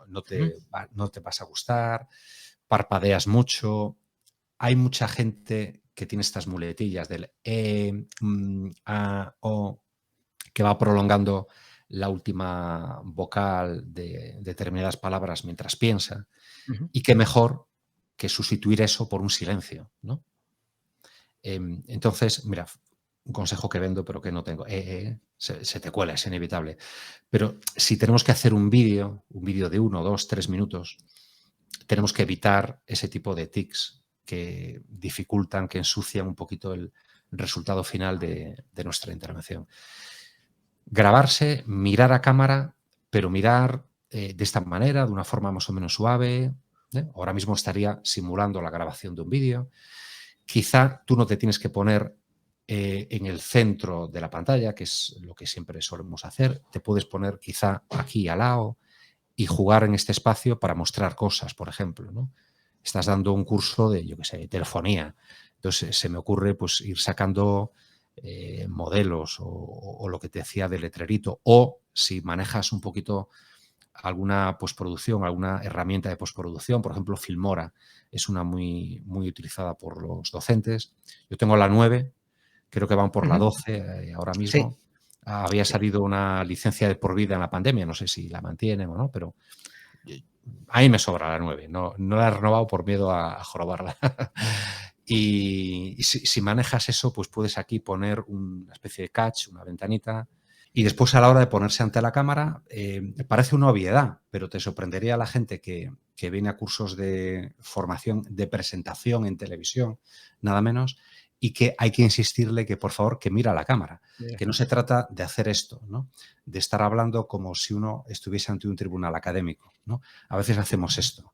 no te vas a gustar, parpadeas mucho. Hay mucha gente que tiene estas muletillas del a, o, que va prolongando la última vocal de determinadas palabras mientras piensa, y qué mejor que sustituir eso por un silencio, ¿no? Entonces, mira, un consejo que vendo pero que no tengo, se te cuela, es inevitable. Pero si tenemos que hacer un vídeo de 1, 2, 3 minutos, tenemos que evitar ese tipo de tics que dificultan, que ensucian un poquito el resultado final de nuestra intervención. Grabarse, mirar a cámara, pero mirar de esta manera, de una forma más o menos suave. Ahora mismo estaría simulando la grabación de un vídeo. Quizá tú no te tienes que poner en el centro de la pantalla, que es lo que siempre solemos hacer. Te puedes poner quizá aquí al lado y jugar en este espacio para mostrar cosas, por ejemplo, ¿no? Estás dando un curso de, yo qué sé, telefonía. Entonces se me ocurre pues ir sacando modelos o lo que te decía de letrerito, o si manejas un poquito alguna postproducción, alguna herramienta de postproducción, por ejemplo, Filmora es una muy utilizada por los docentes. Yo tengo la 9, creo que van por la 12 ahora mismo. Sí. Había salido una licencia de por vida en la pandemia, no sé si la mantienen o no, pero a mí me sobra la 9, no la he renovado por miedo a jorobarla. Y si manejas eso, pues puedes aquí poner una especie de catch, una ventanita, y después a la hora de ponerse ante la cámara, parece una obviedad, pero te sorprendería a la gente que viene a cursos de formación de presentación en televisión, nada menos, y que hay que insistirle que, por favor, que mira la cámara, que no se trata de hacer esto, ¿no? De estar hablando como si uno estuviese ante un tribunal académico, ¿no? A veces hacemos esto.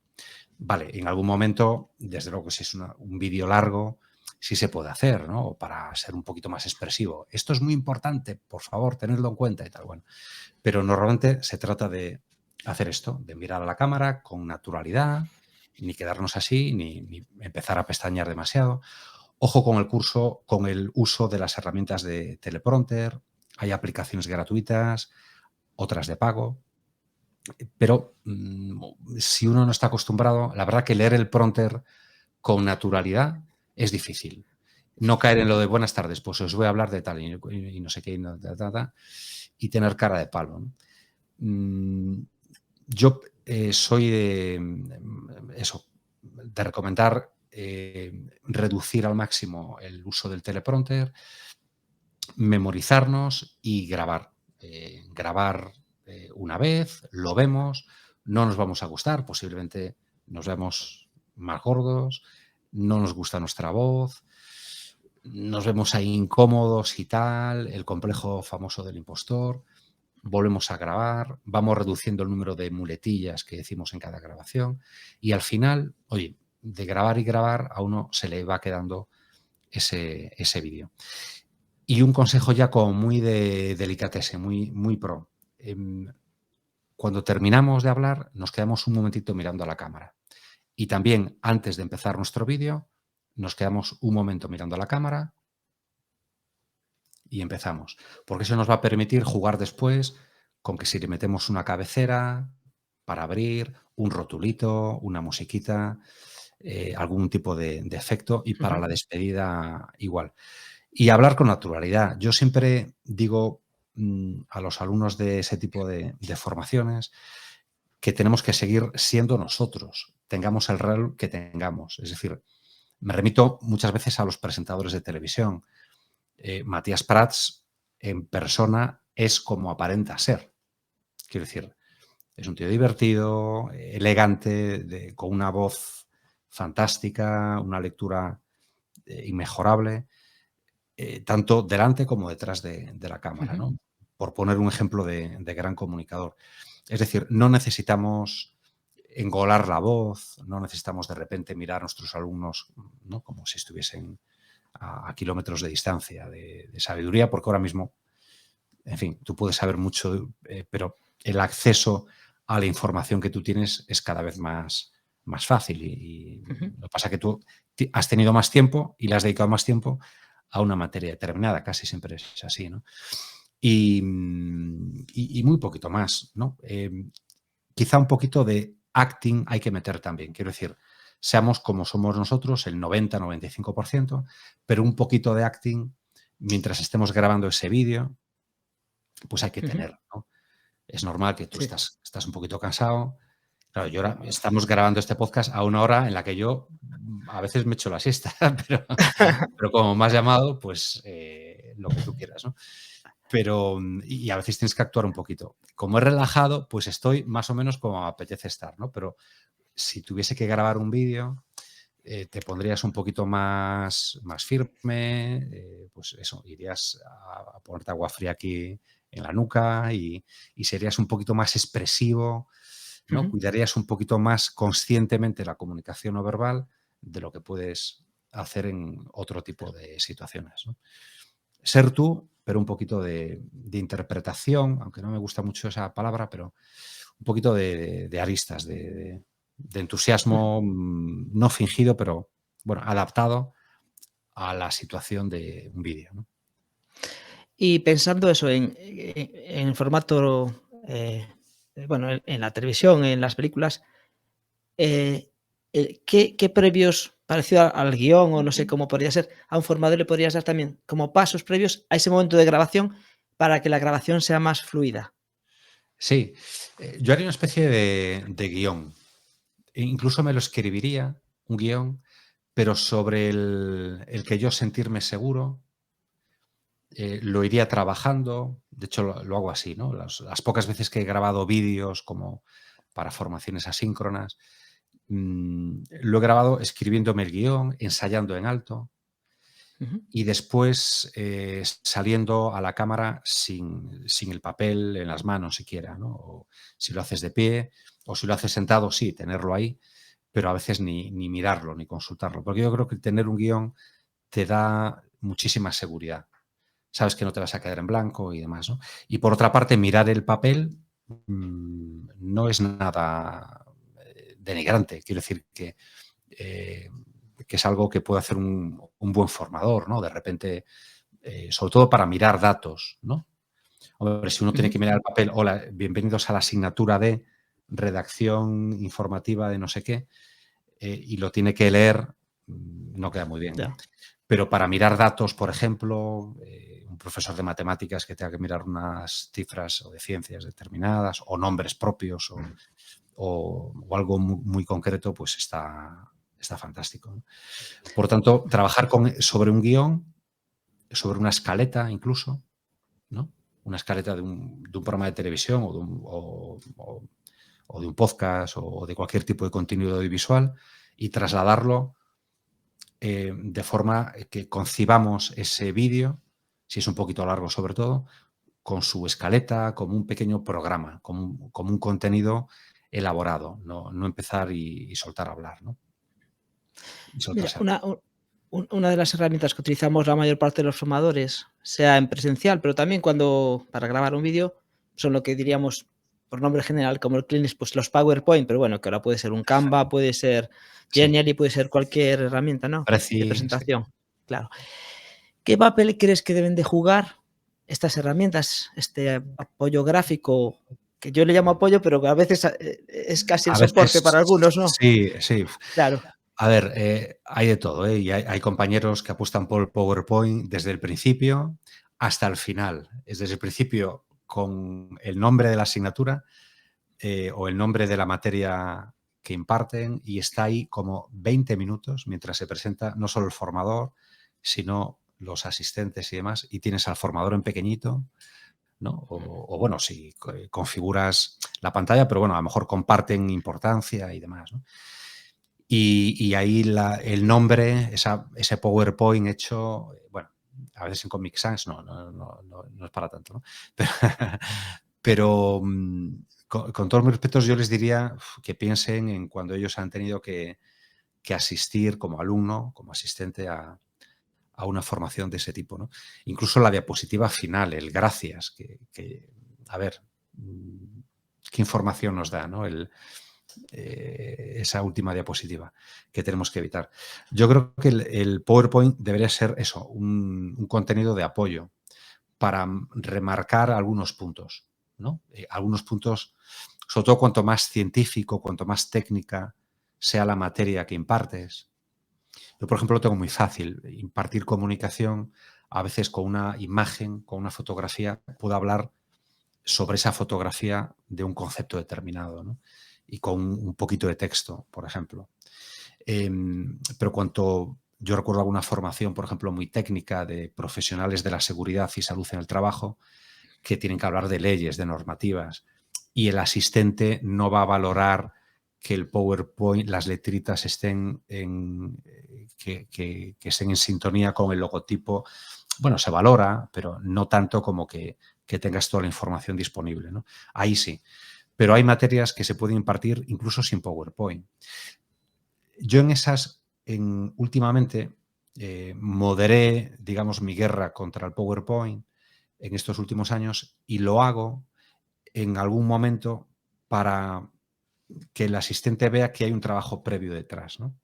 Vale, en algún momento, desde luego, si es un vídeo largo, sí se puede hacer, ¿no? Para ser un poquito más expresivo. Esto es muy importante, por favor, tenedlo en cuenta y tal. Bueno, pero normalmente se trata de hacer esto, de mirar a la cámara con naturalidad, ni quedarnos así, ni empezar a pestañear demasiado. Ojo con el curso, con el uso de las herramientas de teleprompter. Hay aplicaciones gratuitas, otras de pago. Pero si uno no está acostumbrado, la verdad que leer el prompter con naturalidad es difícil. No caer en lo de buenas tardes, pues os voy a hablar de tal y no sé qué, y tener cara de palo, ¿no? Yo soy de recomendar reducir al máximo el uso del teleprompter, memorizarnos y grabar. Grabar una vez, lo vemos, no nos vamos a gustar, posiblemente nos vemos más gordos, no nos gusta nuestra voz, nos vemos ahí incómodos y tal, el complejo famoso del impostor. Volvemos a grabar, vamos reduciendo el número de muletillas que decimos en cada grabación y al final, oye, de grabar y grabar a uno se le va quedando ese vídeo. Y un consejo ya como muy de delicatesse, muy pro. Cuando terminamos de hablar, nos quedamos un momentito mirando a la cámara. Y también, antes de empezar nuestro vídeo, nos quedamos un momento mirando a la cámara y empezamos. Porque eso nos va a permitir jugar después con que si le metemos una cabecera para abrir, un rotulito, una musiquita, algún tipo de efecto, y para la despedida igual. Y hablar con naturalidad. Yo siempre digo a los alumnos de ese tipo de formaciones que tenemos que seguir siendo nosotros, tengamos el rol que tengamos. Es decir, me remito muchas veces a los presentadores de televisión. Matías Prats en persona es como aparenta ser. Quiero decir, es un tío divertido, elegante, con una voz fantástica, una lectura inmejorable, tanto delante como detrás de la cámara, ¿no? Por poner un ejemplo de gran comunicador. Es decir, no necesitamos engolar la voz, no necesitamos de repente mirar a nuestros alumnos, ¿no?, como si estuviesen a kilómetros de distancia de sabiduría, porque ahora mismo, en fin, tú puedes saber mucho, pero el acceso a la información que tú tienes es cada vez más fácil y lo que pasa es que tú has tenido más tiempo y le has dedicado más tiempo a una materia determinada, casi siempre es así, ¿no? Y muy poquito más, ¿no? Quizá un poquito de acting hay que meter también, quiero decir, seamos como somos nosotros, el 90-95%, pero un poquito de acting mientras estemos grabando ese vídeo, pues hay que tener, ¿no? Es normal que tú estás un poquito cansado. Claro, yo ahora estamos grabando este podcast a una hora en la que yo a veces me echo la siesta, pero como me has llamado, pues lo que tú quieras, ¿no? Pero, y a veces tienes que actuar un poquito. Como es relajado, pues estoy más o menos como me apetece estar, ¿no? Pero si tuviese que grabar un vídeo, te pondrías un poquito más firme, pues eso, irías a ponerte agua fría aquí en la nuca y serías un poquito más expresivo, ¿no? Cuidarías un poquito más conscientemente la comunicación no verbal de lo que puedes hacer en otro tipo de situaciones, ¿no? Ser tú, pero un poquito de interpretación, aunque no me gusta mucho esa palabra, pero un poquito de aristas, de entusiasmo no fingido, pero bueno, adaptado a la situación de un vídeo, ¿no? Y pensando eso en formato, bueno, en la televisión, en las películas, ¿qué previos, parecido al guión o no sé cómo podría ser, a un formador le podrías dar también como pasos previos a ese momento de grabación para que la grabación sea más fluida? Sí, yo haría una especie de guión. E incluso me lo escribiría, un guión, pero sobre el que yo sentirme seguro, lo iría trabajando. De hecho, lo hago así, ¿no? Las pocas veces que he grabado vídeos como para formaciones asíncronas, lo he grabado escribiéndome el guión, ensayando en alto y después saliendo a la cámara sin el papel en las manos siquiera, ¿no? O si lo haces de pie o si lo haces sentado, sí, tenerlo ahí, pero a veces ni mirarlo, ni consultarlo. Porque yo creo que tener un guión te da muchísima seguridad. Sabes que no te vas a quedar en blanco y demás, ¿no? Y por otra parte, mirar el papel no es nada denigrante. Quiero decir que es algo que puede hacer un buen formador, ¿no? De repente, sobre todo para mirar datos, ¿no? Hombre, si uno tiene que mirar el papel, hola, bienvenidos a la asignatura de redacción informativa de no sé qué, y lo tiene que leer, no queda muy bien, ¿no? Ya. Pero para mirar datos, por ejemplo, un profesor de matemáticas que tenga que mirar unas cifras o de ciencias determinadas o nombres propios o algo muy concreto, pues está fantástico, ¿no? Por tanto, trabajar sobre un guión, sobre una escaleta incluso, ¿no? Una escaleta de un programa de televisión o de un podcast o de cualquier tipo de contenido audiovisual y trasladarlo de forma que concibamos ese vídeo, si es un poquito largo sobre todo, con su escaleta, como un pequeño programa, como un contenido elaborado, no empezar y soltar a hablar, ¿no? Y Mira, soltarse a hablar. una de las herramientas que utilizamos la mayor parte de los formadores, sea en presencial, pero también cuando para grabar un vídeo, son lo que diríamos por nombre general como el Clinics, pues los PowerPoint, pero bueno, que ahora puede ser un Canva, puede ser Sí, Genially, puede ser cualquier herramienta, ¿no?, de Prezi, sí. presentación. Claro. ¿Qué papel crees que deben de jugar estas herramientas, este apoyo gráfico, que yo le llamo apoyo, pero que a veces, es casi el A soporte veces para algunos, ¿no? sí, sí. Claro. A ver, hay de todo, ¿eh? Y hay compañeros que apuestan por el PowerPoint desde el principio hasta el final. Es desde el principio con el nombre de la asignatura o el nombre de la materia que imparten y está ahí como 20 minutos mientras se presenta no solo el formador, sino los asistentes y demás, y tienes al formador en pequeñito, ¿no? O bueno, si configuras la pantalla, pero bueno, a lo mejor comparten importancia y demás, ¿no? Y ahí el nombre, ese PowerPoint hecho, bueno, a veces en Comic Sans no es para tanto, ¿no? Pero con todos mis respetos, yo les diría que piensen en cuando ellos han tenido que asistir como alumno, como asistente a una formación de ese tipo, ¿no? Incluso la diapositiva final, el gracias, a ver, qué información nos da, ¿no? Esa última diapositiva que tenemos que evitar. Yo creo que el PowerPoint debería ser eso, un contenido de apoyo para remarcar algunos puntos, ¿no? Algunos puntos, sobre todo cuanto más científico, cuanto más técnica sea la materia que impartes. Yo, por ejemplo, lo tengo muy fácil. Impartir comunicación, a veces con una imagen, con una fotografía, puedo hablar sobre esa fotografía de un concepto determinado, ¿no? Y con un poquito de texto, por ejemplo. Pero cuanto yo recuerdo alguna formación, por ejemplo, muy técnica de profesionales de la seguridad y salud en el trabajo, que tienen que hablar de leyes, de normativas, y el asistente no va a valorar que el PowerPoint, las letritas estén que estén en sintonía con el logotipo. Bueno, se valora, pero no tanto como que tengas toda la información disponible, ¿no? Ahí sí. Pero hay materias que se pueden impartir incluso sin PowerPoint. Yo en esas, últimamente, moderé, digamos, mi guerra contra el PowerPoint en estos últimos años y lo hago en algún momento para que el asistente vea que hay un trabajo previo detrás, ¿no?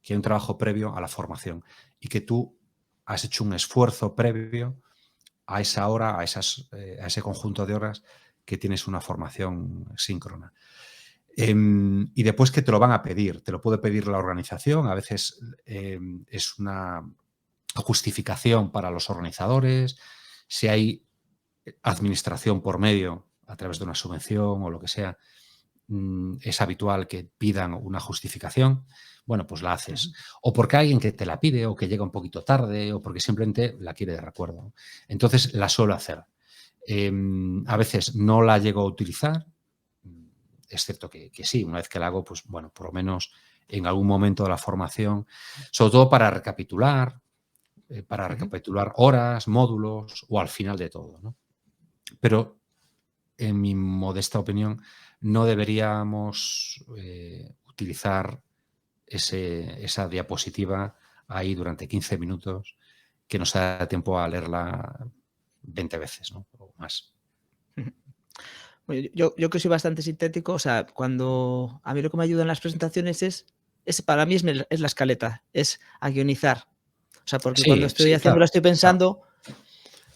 Que hay un trabajo previo a la formación y que tú has hecho un esfuerzo previo a esa hora, a ese conjunto de horas que tienes una formación síncrona. Y después que te lo van a pedir, te lo puede pedir la organización, a veces es una justificación para los organizadores, si hay administración por medio a través de una subvención o lo que sea, es habitual que pidan una justificación, bueno, pues la haces. O porque hay alguien que te la pide o que llega un poquito tarde o porque simplemente la quiere de recuerdo. Entonces la suelo hacer. A veces no la llego a utilizar, es cierto que sí, una vez que la hago, pues bueno, por lo menos en algún momento de la formación, sobre todo para recapitular horas, módulos o al final de todo, ¿no? Pero en mi modesta opinión, no deberíamos utilizar esa diapositiva ahí durante 15 minutos que nos da tiempo a leerla 20 veces, ¿no? O más. Yo que soy bastante sintético, o sea, cuando a mí lo que me ayuda en las presentaciones es para mí es la escaleta, es a guionizar. O sea, porque cuando estoy haciéndola estoy pensando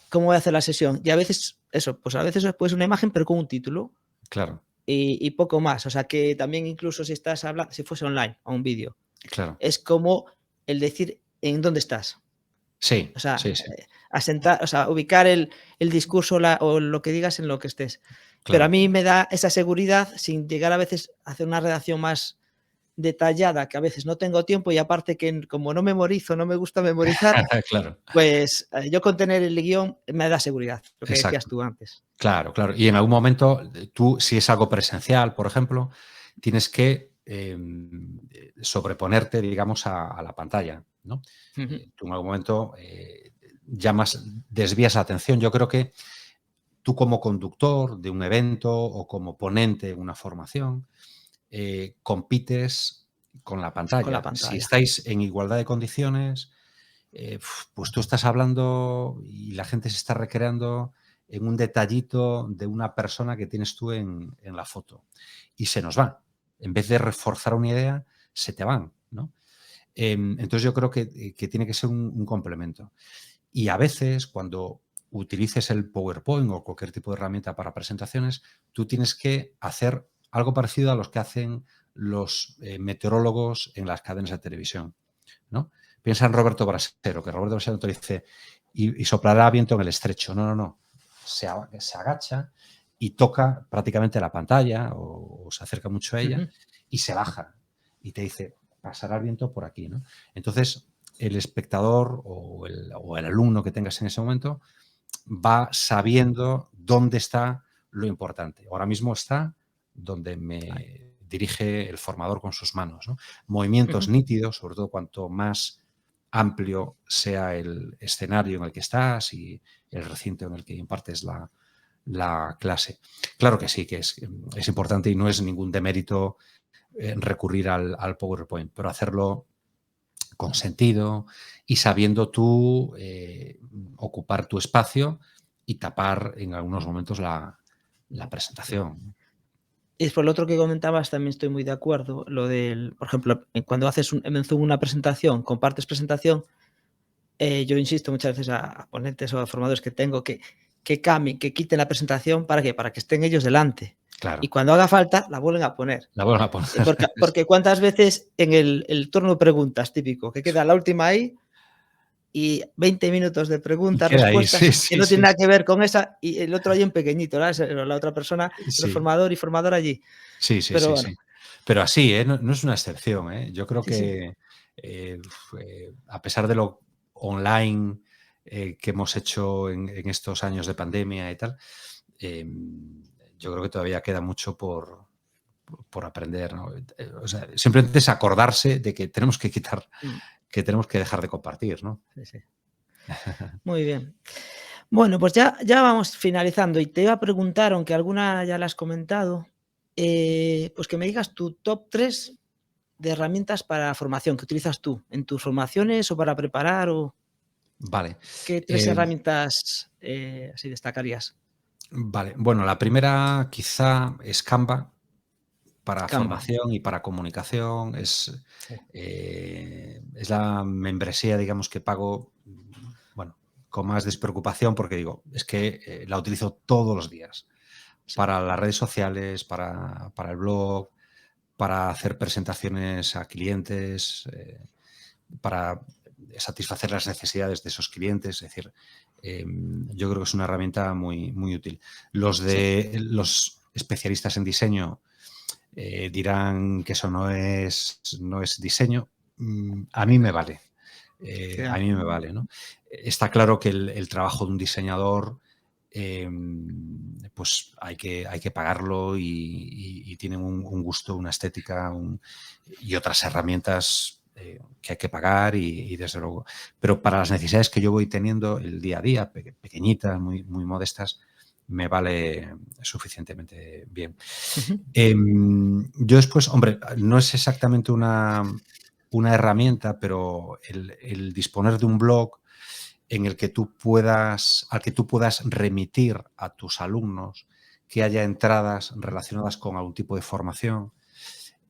cómo voy a hacer la sesión. Y a veces eso, pues a veces pues una imagen, pero con un título. Claro. Y poco más. O sea, que también incluso si estás hablando, si fuese online o un vídeo, claro. es como el decir en dónde estás. Sí, o sea, sí. Asentar, o sea, ubicar el discurso o lo que digas en lo que estés. Claro. Pero a mí me da esa seguridad sin llegar a veces a hacer una redacción más detallada, que a veces no tengo tiempo y aparte que como no memorizo, no me gusta memorizar, claro. Pues yo con tener el guión me da seguridad, lo que decías tú antes. Claro, claro. Y en algún momento tú, si es algo presencial, por ejemplo, tienes que sobreponerte, digamos, a la pantalla, ¿no? Tú en algún momento desvías la atención. Yo creo que tú como conductor de un evento o como ponente en una formación, compites con la pantalla. Si estáis en igualdad de condiciones, pues tú estás hablando y la gente se está recreando en un detallito de una persona que tienes tú en la foto. Y se nos va. En vez de reforzar una idea, se te van, ¿no? Entonces yo creo que tiene que ser un complemento. Y a veces, cuando utilices el PowerPoint o cualquier tipo de herramienta para presentaciones, tú tienes que hacer algo parecido a los que hacen los meteorólogos en las cadenas de televisión, ¿no? Piensa en Roberto Brasero, que Roberto Brasero te dice y soplará viento en el estrecho. No. Se agacha y toca prácticamente la pantalla o se acerca mucho a ella y se baja y te dice, pasará el viento por aquí, ¿no? Entonces, el espectador o el alumno que tengas en ese momento va sabiendo dónde está lo importante. Ahora mismo está donde me dirige el formador con sus manos, ¿no? Movimientos nítidos, sobre todo cuanto más amplio sea el escenario en el que estás y el recinto en el que impartes la clase. Claro que sí, que es importante y no es ningún demérito recurrir al PowerPoint, pero hacerlo con sentido y sabiendo tú ocupar tu espacio y tapar en algunos momentos la presentación. Y por lo otro que comentabas, también estoy muy de acuerdo. Lo del, por ejemplo, cuando haces en Zoom una presentación, compartes presentación, yo insisto muchas veces a ponentes o a formadores que tengo que cambien, que quiten la presentación, ¿para qué? Para que estén ellos delante. Claro, Y cuando haga falta, la vuelven a poner. la vuelvo a poner. Porque cuántas veces en el turno de preguntas típico, que queda la última ahí y 20 minutos de Y preguntas, queda ahí, respuestas, sí, que sí, no tiene sí. nada que ver con esa, y el otro ahí en pequeñito, ¿verdad? La otra persona, el Sí, formador y formador allí. sí, sí, Pero sí, bueno, sí. Pero así, no es una excepción. Yo creo sí, sí. que a pesar de lo online que hemos hecho en estos años de pandemia y tal, yo creo que todavía queda mucho por aprender, ¿no? O sea, simplemente es acordarse de que tenemos que quitar, Mm, que tenemos que dejar de compartir, ¿no? sí, sí. Muy bien. Bueno, pues ya vamos finalizando y te iba a preguntar, aunque alguna ya la has comentado, pues que me digas tu top 3 de herramientas para formación que utilizas tú en tus formaciones o para preparar o Vale. qué 3 Eh, herramientas, así destacarías. vale. Bueno, la primera quizá es Canva para Canva. formación y para comunicación. Sí, Es la membresía, digamos, que pago, bueno, con más despreocupación porque digo, es que la utilizo todos los días sí. para las redes sociales, para el blog, para hacer presentaciones a clientes, para satisfacer las necesidades de esos clientes. Es decir, yo creo que es una herramienta muy, muy útil. Sí, Los especialistas en diseño dirán que eso no es diseño. A mí me vale. A ya. mí me vale, ¿no? Está claro que el trabajo de un diseñador pues hay que pagarlo y tienen un gusto, una estética y otras herramientas que hay que pagar y desde luego. Pero para las necesidades que yo voy teniendo el día a día, pequeñitas, muy, muy modestas, me vale suficientemente bien. Ujú. Yo después, hombre, no es exactamente una herramienta, pero el disponer de un blog en el que al que tú puedas remitir a tus alumnos, que haya entradas relacionadas con algún tipo de formación,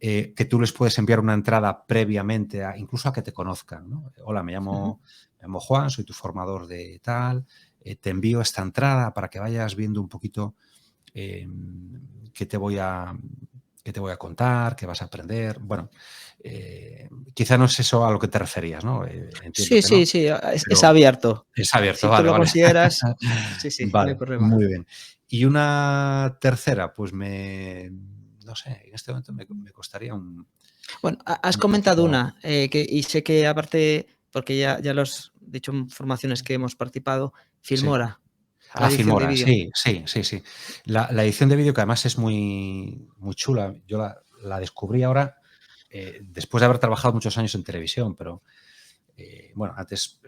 que tú les puedes enviar una entrada previamente, incluso a que te conozcan, ¿no? Hola, Ujú. me llamo Juan, soy tu formador de tal, te envío esta entrada para que vayas viendo un poquito eh, qué te voy a contar, qué vas a aprender. Bueno, quizá no es eso a lo que te referías, ¿no? Entiendo Sí, que no, sí, sí, es pero abierto. es abierto, Si tú vale, lo vale. consideras, sí, sí, no hay Vale, problema. muy bien. Y una tercera, pues no sé, en este momento me costaría Bueno, has un comentado poquito. una, y sé que aparte, porque ya lo has dicho en formaciones que hemos participado, Sí. Filmora, para Ah, edición de Filmora, vídeo. sí, sí, sí, sí. La edición de vídeo, que además es muy, muy chula. Yo la descubrí ahora después de haber trabajado muchos años en televisión, pero bueno, antes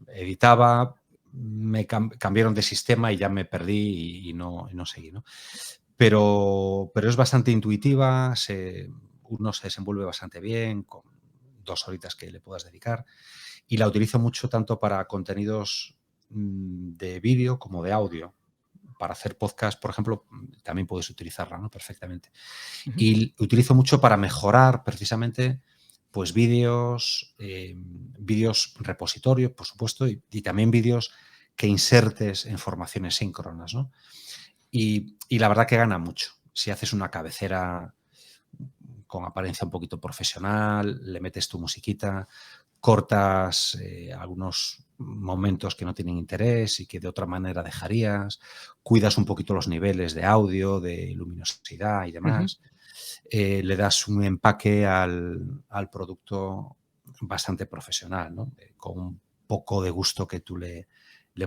editaba, me cambiaron de sistema y ya me perdí y no seguí, ¿no? Pero es bastante intuitiva, uno se desenvuelve bastante bien, con 2 horitas que le puedas dedicar. Y la utilizo mucho tanto para contenidos de vídeo como de audio. Para hacer podcast, por ejemplo, también puedes utilizarla, ¿no? Perfectamente. Ujú. Y utilizo mucho para mejorar precisamente pues vídeos repositorios, por supuesto, y también vídeos que insertes en formaciones síncronas, ¿no? Y la verdad que gana mucho. Si haces una cabecera con apariencia un poquito profesional, le metes tu musiquita, cortas algunos momentos que no tienen interés y que de otra manera dejarías, cuidas un poquito los niveles de audio, de luminosidad y demás, le das un empaque al producto bastante profesional, ¿no? Con un poco de gusto que tú le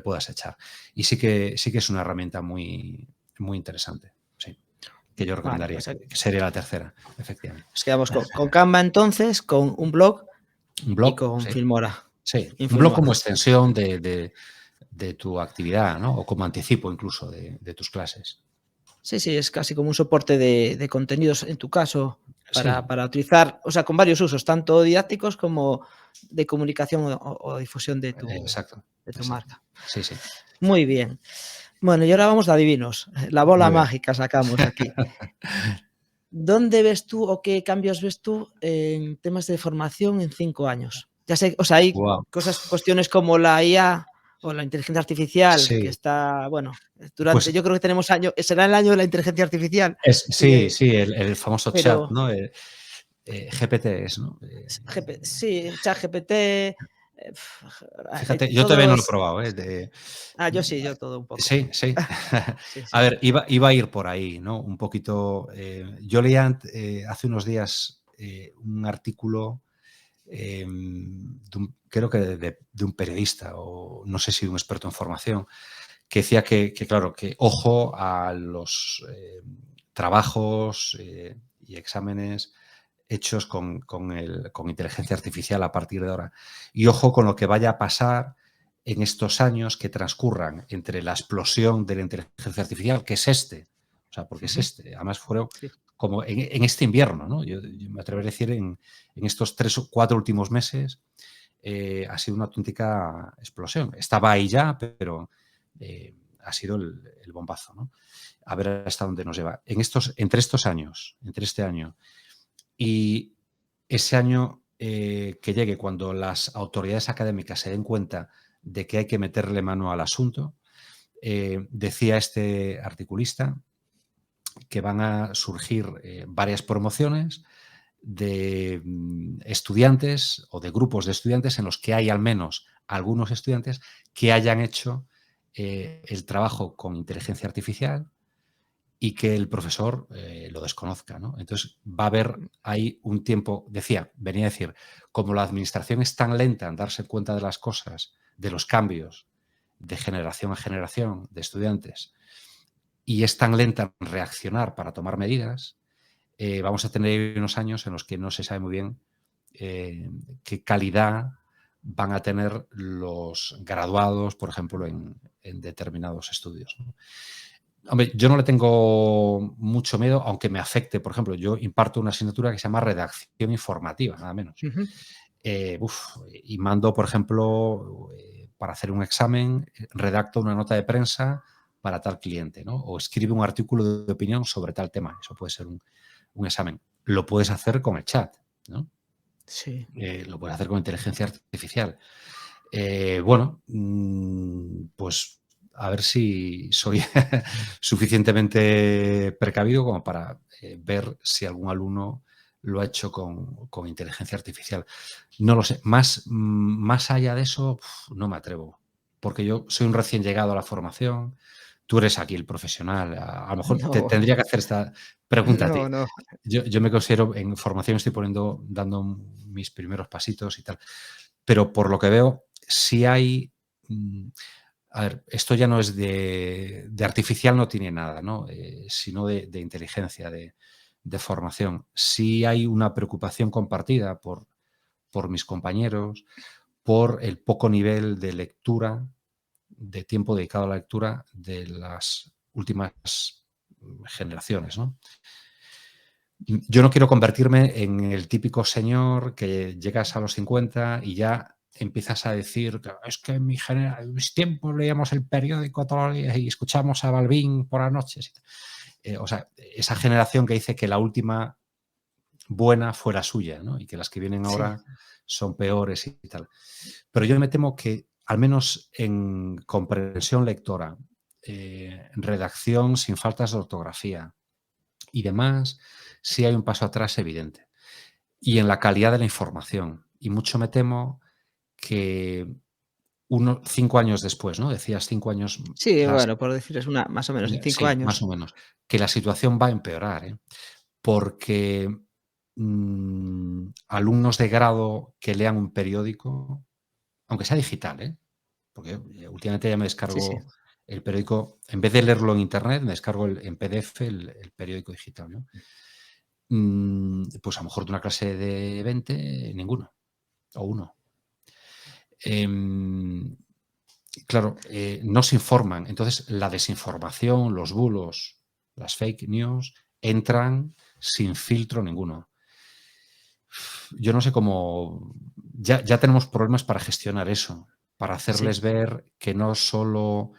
puedas echar. Y sí que es una herramienta muy, muy interesante, sí, que yo Vale, recomendaría, o sea, que sería la tercera, efectivamente. nos quedamos con Canva entonces, con un blog Un y blog, con sí. Filmora. Sí, un blog Infilmora. como extensión de tu actividad, ¿no? O como anticipo incluso de tus clases. Sí, sí, es casi como un soporte de contenidos, en tu caso, Sí, para utilizar, o sea, con varios usos, tanto didácticos como de comunicación o difusión exacto, de tu exacto. marca. Sí, sí. Muy bien. Bueno, y ahora vamos de adivinos. La bola Muy bien. mágica sacamos aquí. ¿Dónde ves tú o qué cambios ves tú en temas de formación en 5 años? Ya sé, o sea, hay Guau. cuestiones como la IA o la inteligencia artificial que Sí, está, bueno, pues yo creo que tenemos año, será el año de la inteligencia artificial, y, sí, sí, el famoso chat, pero ¿no? GPT es, ¿no? sí, ChatGPT, Fíjate, yo todavía no lo he todos, probado, ¿eh? yo sí, yo todo un poco. Sí, sí. Sí, A sí. ver, iba a ir por ahí, ¿no? Un poquito. Yo leía hace unos días un artículo, creo que de un periodista, o no sé si de un experto en formación, que decía que claro, que ojo a los trabajos y exámenes hechos con inteligencia artificial a partir de ahora. Y ojo con lo que vaya a pasar en estos años que transcurran entre la explosión de la inteligencia artificial, que es o sea, porque es Ujú, además fueron sí. como en este invierno, ¿no? Yo me atrevería a decir en estos 3 o 4 últimos meses ha sido una auténtica explosión. Estaba ahí ya, pero ha sido el bombazo, ¿no? A ver hasta dónde nos lleva. Entre este año y ese año que llegue, cuando las autoridades académicas se den cuenta de que hay que meterle mano al asunto, decía este articulista que van a surgir varias promociones de estudiantes o de grupos de estudiantes en los que hay al menos algunos estudiantes que hayan hecho el trabajo con inteligencia artificial y que el profesor lo desconozca, ¿no? Entonces va a haber ahí un tiempo, venía a decir, como la administración es tan lenta en darse cuenta de las cosas, de los cambios de generación a generación de estudiantes, y es tan lenta en reaccionar para tomar medidas, vamos a tener unos años en los que no se sabe muy bien qué calidad van a tener los graduados, por ejemplo, en determinados estudios, ¿no? Hombre, yo no le tengo mucho miedo, aunque me afecte. Por ejemplo, yo imparto una asignatura que se llama redacción informativa, nada menos. Ujú. Y mando, por ejemplo, para hacer un examen, redacto una nota de prensa para tal cliente, ¿no? O escribe un artículo de opinión sobre tal tema. Eso puede ser un examen. Lo puedes hacer con el chat, ¿no? Sí. Lo puedes hacer con inteligencia artificial. Bueno, pues a ver si soy suficientemente precavido como para ver si algún alumno lo ha hecho con inteligencia artificial. No lo sé. Más allá de eso, no me atrevo. Porque yo soy un recién llegado a la formación. Tú eres aquí el profesional. A lo mejor te No, tendría que hacer esta pregunta a ti. no, no. Yo me considero, en formación estoy dando mis primeros pasitos y tal. Pero por lo que veo, sí hay. A ver, esto ya no es de artificial, no tiene nada, ¿no? Sino de inteligencia, de formación. Sí hay una preocupación compartida por mis compañeros, por el poco nivel de lectura, de tiempo dedicado a la lectura de las últimas generaciones, ¿no? Yo no quiero convertirme en el típico señor que llegas a los 50 y ya empiezas a decir que es que en mis tiempos leíamos el periódico todos los días y escuchamos a Balbín por las noches. O sea, esa generación que dice que la última buena fue la suya, ¿no? Y que las que vienen Sí. ahora son peores y tal. Pero yo me temo que, al menos en comprensión lectora, redacción sin faltas de ortografía y demás, sí hay un paso atrás evidente. Y en la calidad de la información. y mucho me temo que 5 años después, ¿no? Decías 5 años Sí, atrás, bueno, por decir, es una más o menos en 5 sí, más años. o menos, que la situación va a empeorar, ¿eh? Porque alumnos de grado que lean un periódico, aunque sea digital, ¿eh? Porque últimamente ya me Sí, sí. descargo el periódico, en vez de leerlo en internet, me descargo en PDF el periódico digital, ¿no? Pues a lo mejor de una clase de 20, ninguno o uno. Claro, no se informan. Entonces, la desinformación, los bulos, las fake news entran sin filtro ninguno. Yo no sé cómo. Ya tenemos problemas para gestionar eso, para Sí. hacerles ver que no solo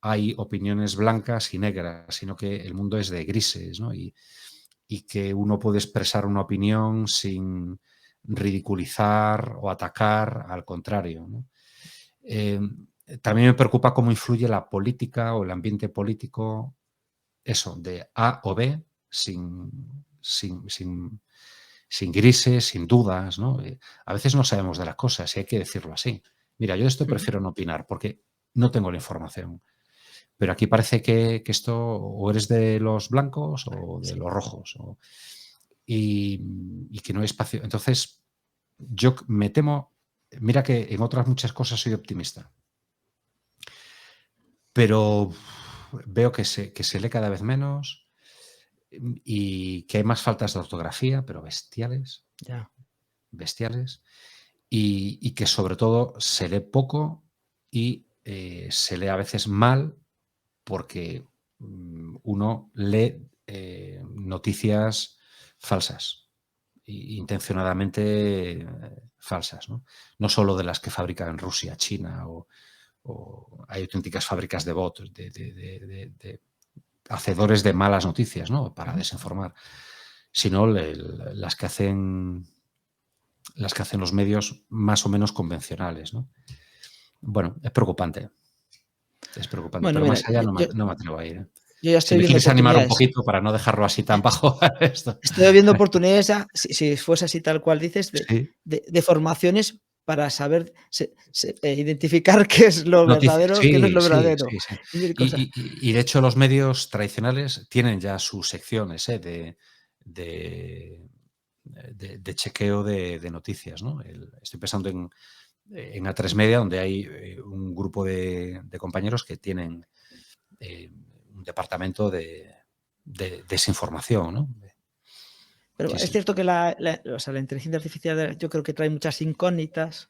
hay opiniones blancas y negras, sino que el mundo es de grises, ¿no? Y que uno puede expresar una opinión sin ridiculizar o atacar, al contrario, ¿no? Eh, También me preocupa cómo influye la política o el ambiente político, eso, de A o B, sin grises, sin dudas, ¿no? A veces no sabemos de las cosas y hay que decirlo así. Mira, yo de esto Ujú. prefiero no opinar porque no tengo la información. Pero aquí parece que esto o eres de los blancos o de Sí. los rojos. Y que no hay espacio. Entonces, yo me temo, mira que en otras muchas cosas soy optimista, pero veo que se lee cada vez menos y que hay más faltas de ortografía, pero bestiales, Ya. bestiales, y que sobre todo se lee poco y se lee a veces mal porque uno lee noticias falsas, intencionadamente falsas, ¿no? No solo de las que fabrican en Rusia, China o hay auténticas fábricas de bots, de hacedores de malas noticias, ¿no? Para Ujú. desinformar, sino las que hacen los medios más o menos convencionales, ¿no? Bueno, es preocupante, Bueno, pero mira, más allá no me atrevo a ir, ¿eh? yo ya Si estoy me viendo quieres animar un oportunidades. poquito para no dejarlo así tan bajo esto. Estoy viendo oportunidades ya, si fuese así tal cual dices, de Sí, de formaciones para saber identificar qué es lo noticias, verdadero, qué no es sí, lo sí, verdadero. sí, sí. Y mil cosas. Y de hecho los medios tradicionales tienen ya sus secciones, de chequeo de noticias, ¿no? Estoy pensando en A3 Media, donde hay un grupo de compañeros que tienen un departamento de desinformación, ¿no? Pero Sí, es sí. cierto que o sea, la inteligencia artificial yo creo que trae muchas incógnitas,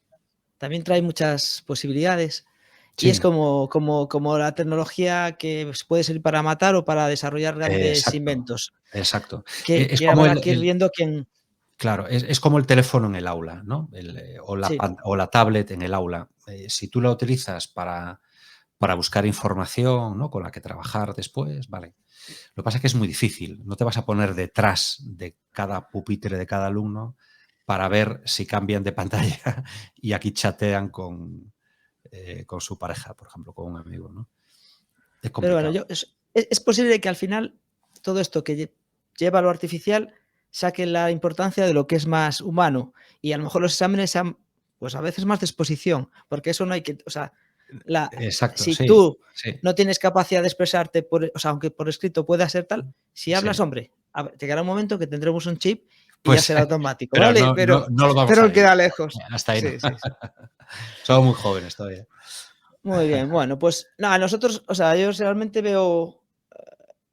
también trae muchas posibilidades, y es Sí, como la tecnología que, pues, puede ser para matar o para desarrollar grandes exacto, inventos, exacto. que Es ya como habrá que ir viendo quién. claro, es como el teléfono en el aula, ¿no? Sí, O la tablet en el aula. Si tú la utilizas para buscar información, ¿no? Con la que trabajar después, vale. Lo que pasa es que es muy difícil. No te vas a poner detrás de cada pupitre de cada alumno para ver si cambian de pantalla y aquí chatean con su pareja, por ejemplo, con un amigo, ¿no? Es pero bueno, complicado. es posible que al final todo esto que lleva a lo artificial saque la importancia de lo que es más humano, y a lo mejor los exámenes sean, pues, a veces más de exposición, porque eso no hay que, o sea, la Exacto, si sí, tú sí. no tienes capacidad de expresarte o sea, aunque por escrito pueda ser tal, si hablas, Sí. hombre, llegará un momento que tendremos un chip y ya Pues, será automático, pero ¿vale? no lo vamos a Pero ver. queda lejos. Hasta ahí no. Sí, sí, sí. Somos muy jóvenes todavía. Muy bien, bueno, pues nada, nosotros, o sea, yo realmente veo, o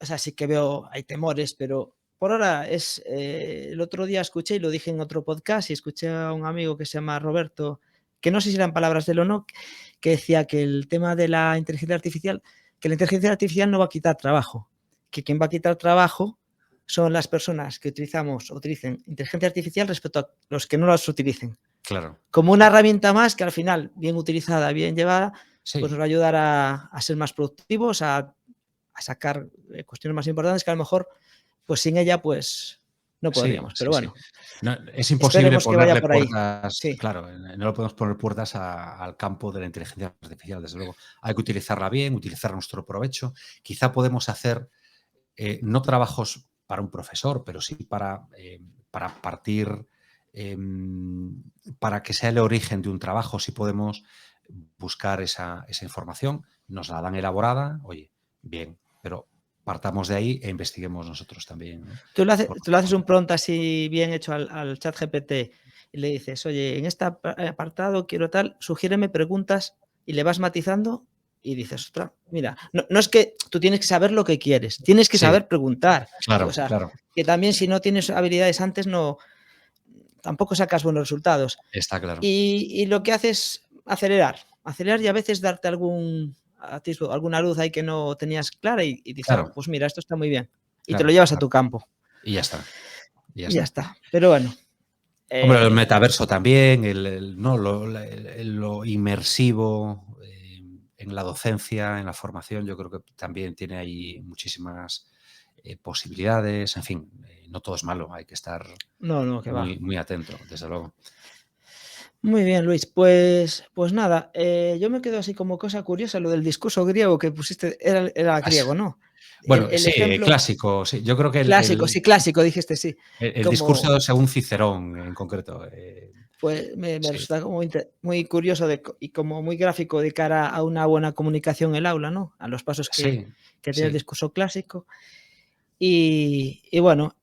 sea, sí que veo, hay temores, pero por ahora el otro día escuché, y lo dije en otro podcast, y escuché a un amigo que se llama Roberto, que no sé si eran palabras de él o no, que decía que el tema de la inteligencia artificial, que la inteligencia artificial no va a quitar trabajo, que quien va a quitar trabajo son las personas que utilicen inteligencia artificial respecto a los que no las utilicen. Claro, Como una claro. herramienta más que al final, bien utilizada, bien llevada, pues nos Sí, va a ayudar a ser más productivos, a sacar cuestiones más importantes que a lo mejor, pues sin ella, pues no sí, podríamos. Pero sí, sí. bueno, No, es imposible esperemos que vaya ponerle por ahí. puertas, Sí, claro, no le podemos poner puertas al campo de la inteligencia artificial, desde luego. Hay que utilizarla bien, utilizar a nuestro provecho. Quizá podemos hacer, no trabajos para un profesor, pero sí para partir para que sea el origen de un trabajo, si podemos buscar esa información, nos la dan elaborada, oye, bien, pero partamos de ahí e investiguemos nosotros también, ¿no? Tú le haces un prompt así bien hecho al ChatGPT y le dices: "Oye, en este apartado quiero tal, sugiéreme preguntas", y le vas matizando y dices: "Ostras, mira", no es que tú tienes que saber lo que quieres, tienes que Sí, saber preguntar. O claro, sea, claro, que también si no tienes habilidades antes tampoco sacas buenos resultados. está claro. Y lo que hace es acelerar y a veces darte algún atisbo, alguna luz ahí que no tenías clara y dices: "Ah, Claro, pues mira, esto está muy bien", y te lo claro, llevas a claro. tu campo. Y ya está, y ya Y ya está. está. Pero bueno, Hombre, el eh, metaverso también, ¿no? Lo inmersivo, en la docencia, en la formación, yo creo que también tiene ahí muchísimas, posibilidades. En fin, no todo es malo, hay que estar no, que va. muy, muy atento, desde luego. Muy bien, Luis, pues nada, yo me quedo así como cosa curiosa, lo del discurso griego que pusiste era griego, ¿no? El Bueno, el sí, ejemplo clásico, sí. Yo creo que clásico, sí, clásico, dijiste, sí. el Como discurso según Cicerón, en concreto, Pues me sí, resulta como muy curioso y como muy gráfico de cara a una buena comunicación en el aula, ¿no? A los pasos sí, que tiene el sí, discurso clásico. Y bueno,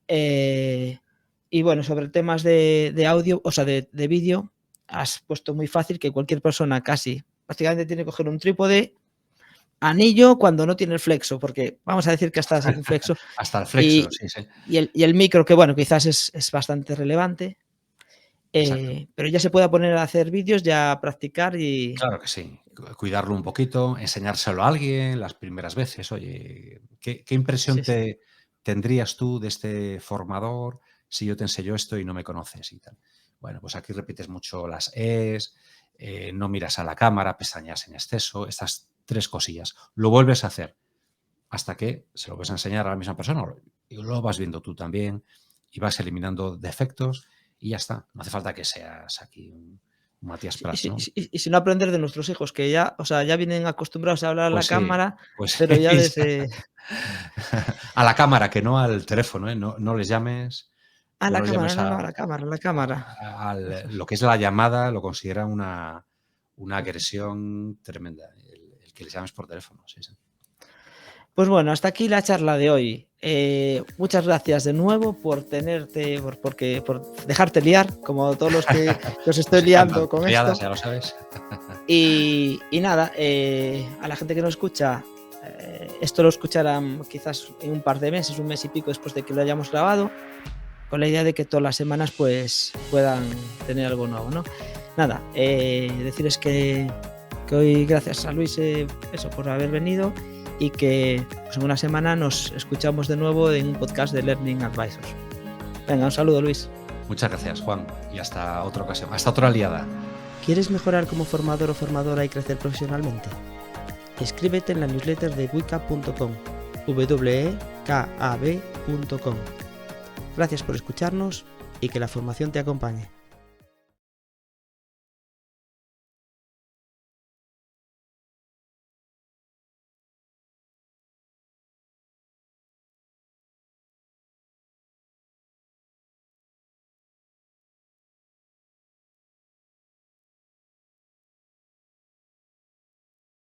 sobre temas de audio, o sea, de vídeo, has puesto muy fácil que cualquier persona casi prácticamente tiene que coger un trípode, anillo cuando no tiene el flexo, porque vamos a decir que hasta sin flexo, hasta el flexo, y sí, sí, el micro que, bueno, quizás es bastante relevante. exacto. Pero ya se puede poner a hacer vídeos, ya a practicar y Claro que sí. Cuidarlo un poquito, enseñárselo a alguien las primeras veces. Oye, ¿qué impresión sí, sí. te tendrías tú de este formador si yo te enseño esto y no me conoces y tal? Bueno, pues aquí repites mucho las es, no miras a la cámara, pestañeas en exceso, estas 3 cosillas. Lo vuelves a hacer hasta que se lo vas a enseñar a la misma persona y lo vas viendo tú también y vas eliminando defectos y ya está. No hace falta que seas aquí un Matías Sí, y Prats, si y ¿no? si y si no aprender de nuestros hijos, que ya, o sea, ya vienen acostumbrados a hablar a la Pues sí, cámara, pues pero ya sí. desde A la cámara, que no al teléfono, ¿eh? No les llames, a no la les cámara, llames no, no, a la cámara, a la cámara. al Eso es. lo que es la llamada, lo consideran una agresión tremenda, el que les llames por teléfono, sí, sí. Pues bueno, hasta aquí la charla de hoy. Muchas gracias de nuevo por tenerte, por dejarte liar, como todos los que os estoy Nos encantan liando con liadas, esto. ya lo sabes. Y nada, a la gente que nos escucha, esto lo escucharán quizás en un par de meses, un mes y pico después de que lo hayamos grabado, con la idea de que todas las semanas pues puedan tener algo nuevo, ¿no? Nada, decirles que hoy gracias a Luis eso, por haber venido y que pues, en una semana nos escuchamos de nuevo en un podcast de Learning Advisors. Venga, un saludo, Luis. Muchas gracias, Juan, y hasta otra ocasión, hasta otra liada. ¿Quieres mejorar como formador o formadora y crecer profesionalmente? Inscríbete en la newsletter de wekab.com, wekab.com. Gracias por escucharnos y que la formación te acompañe.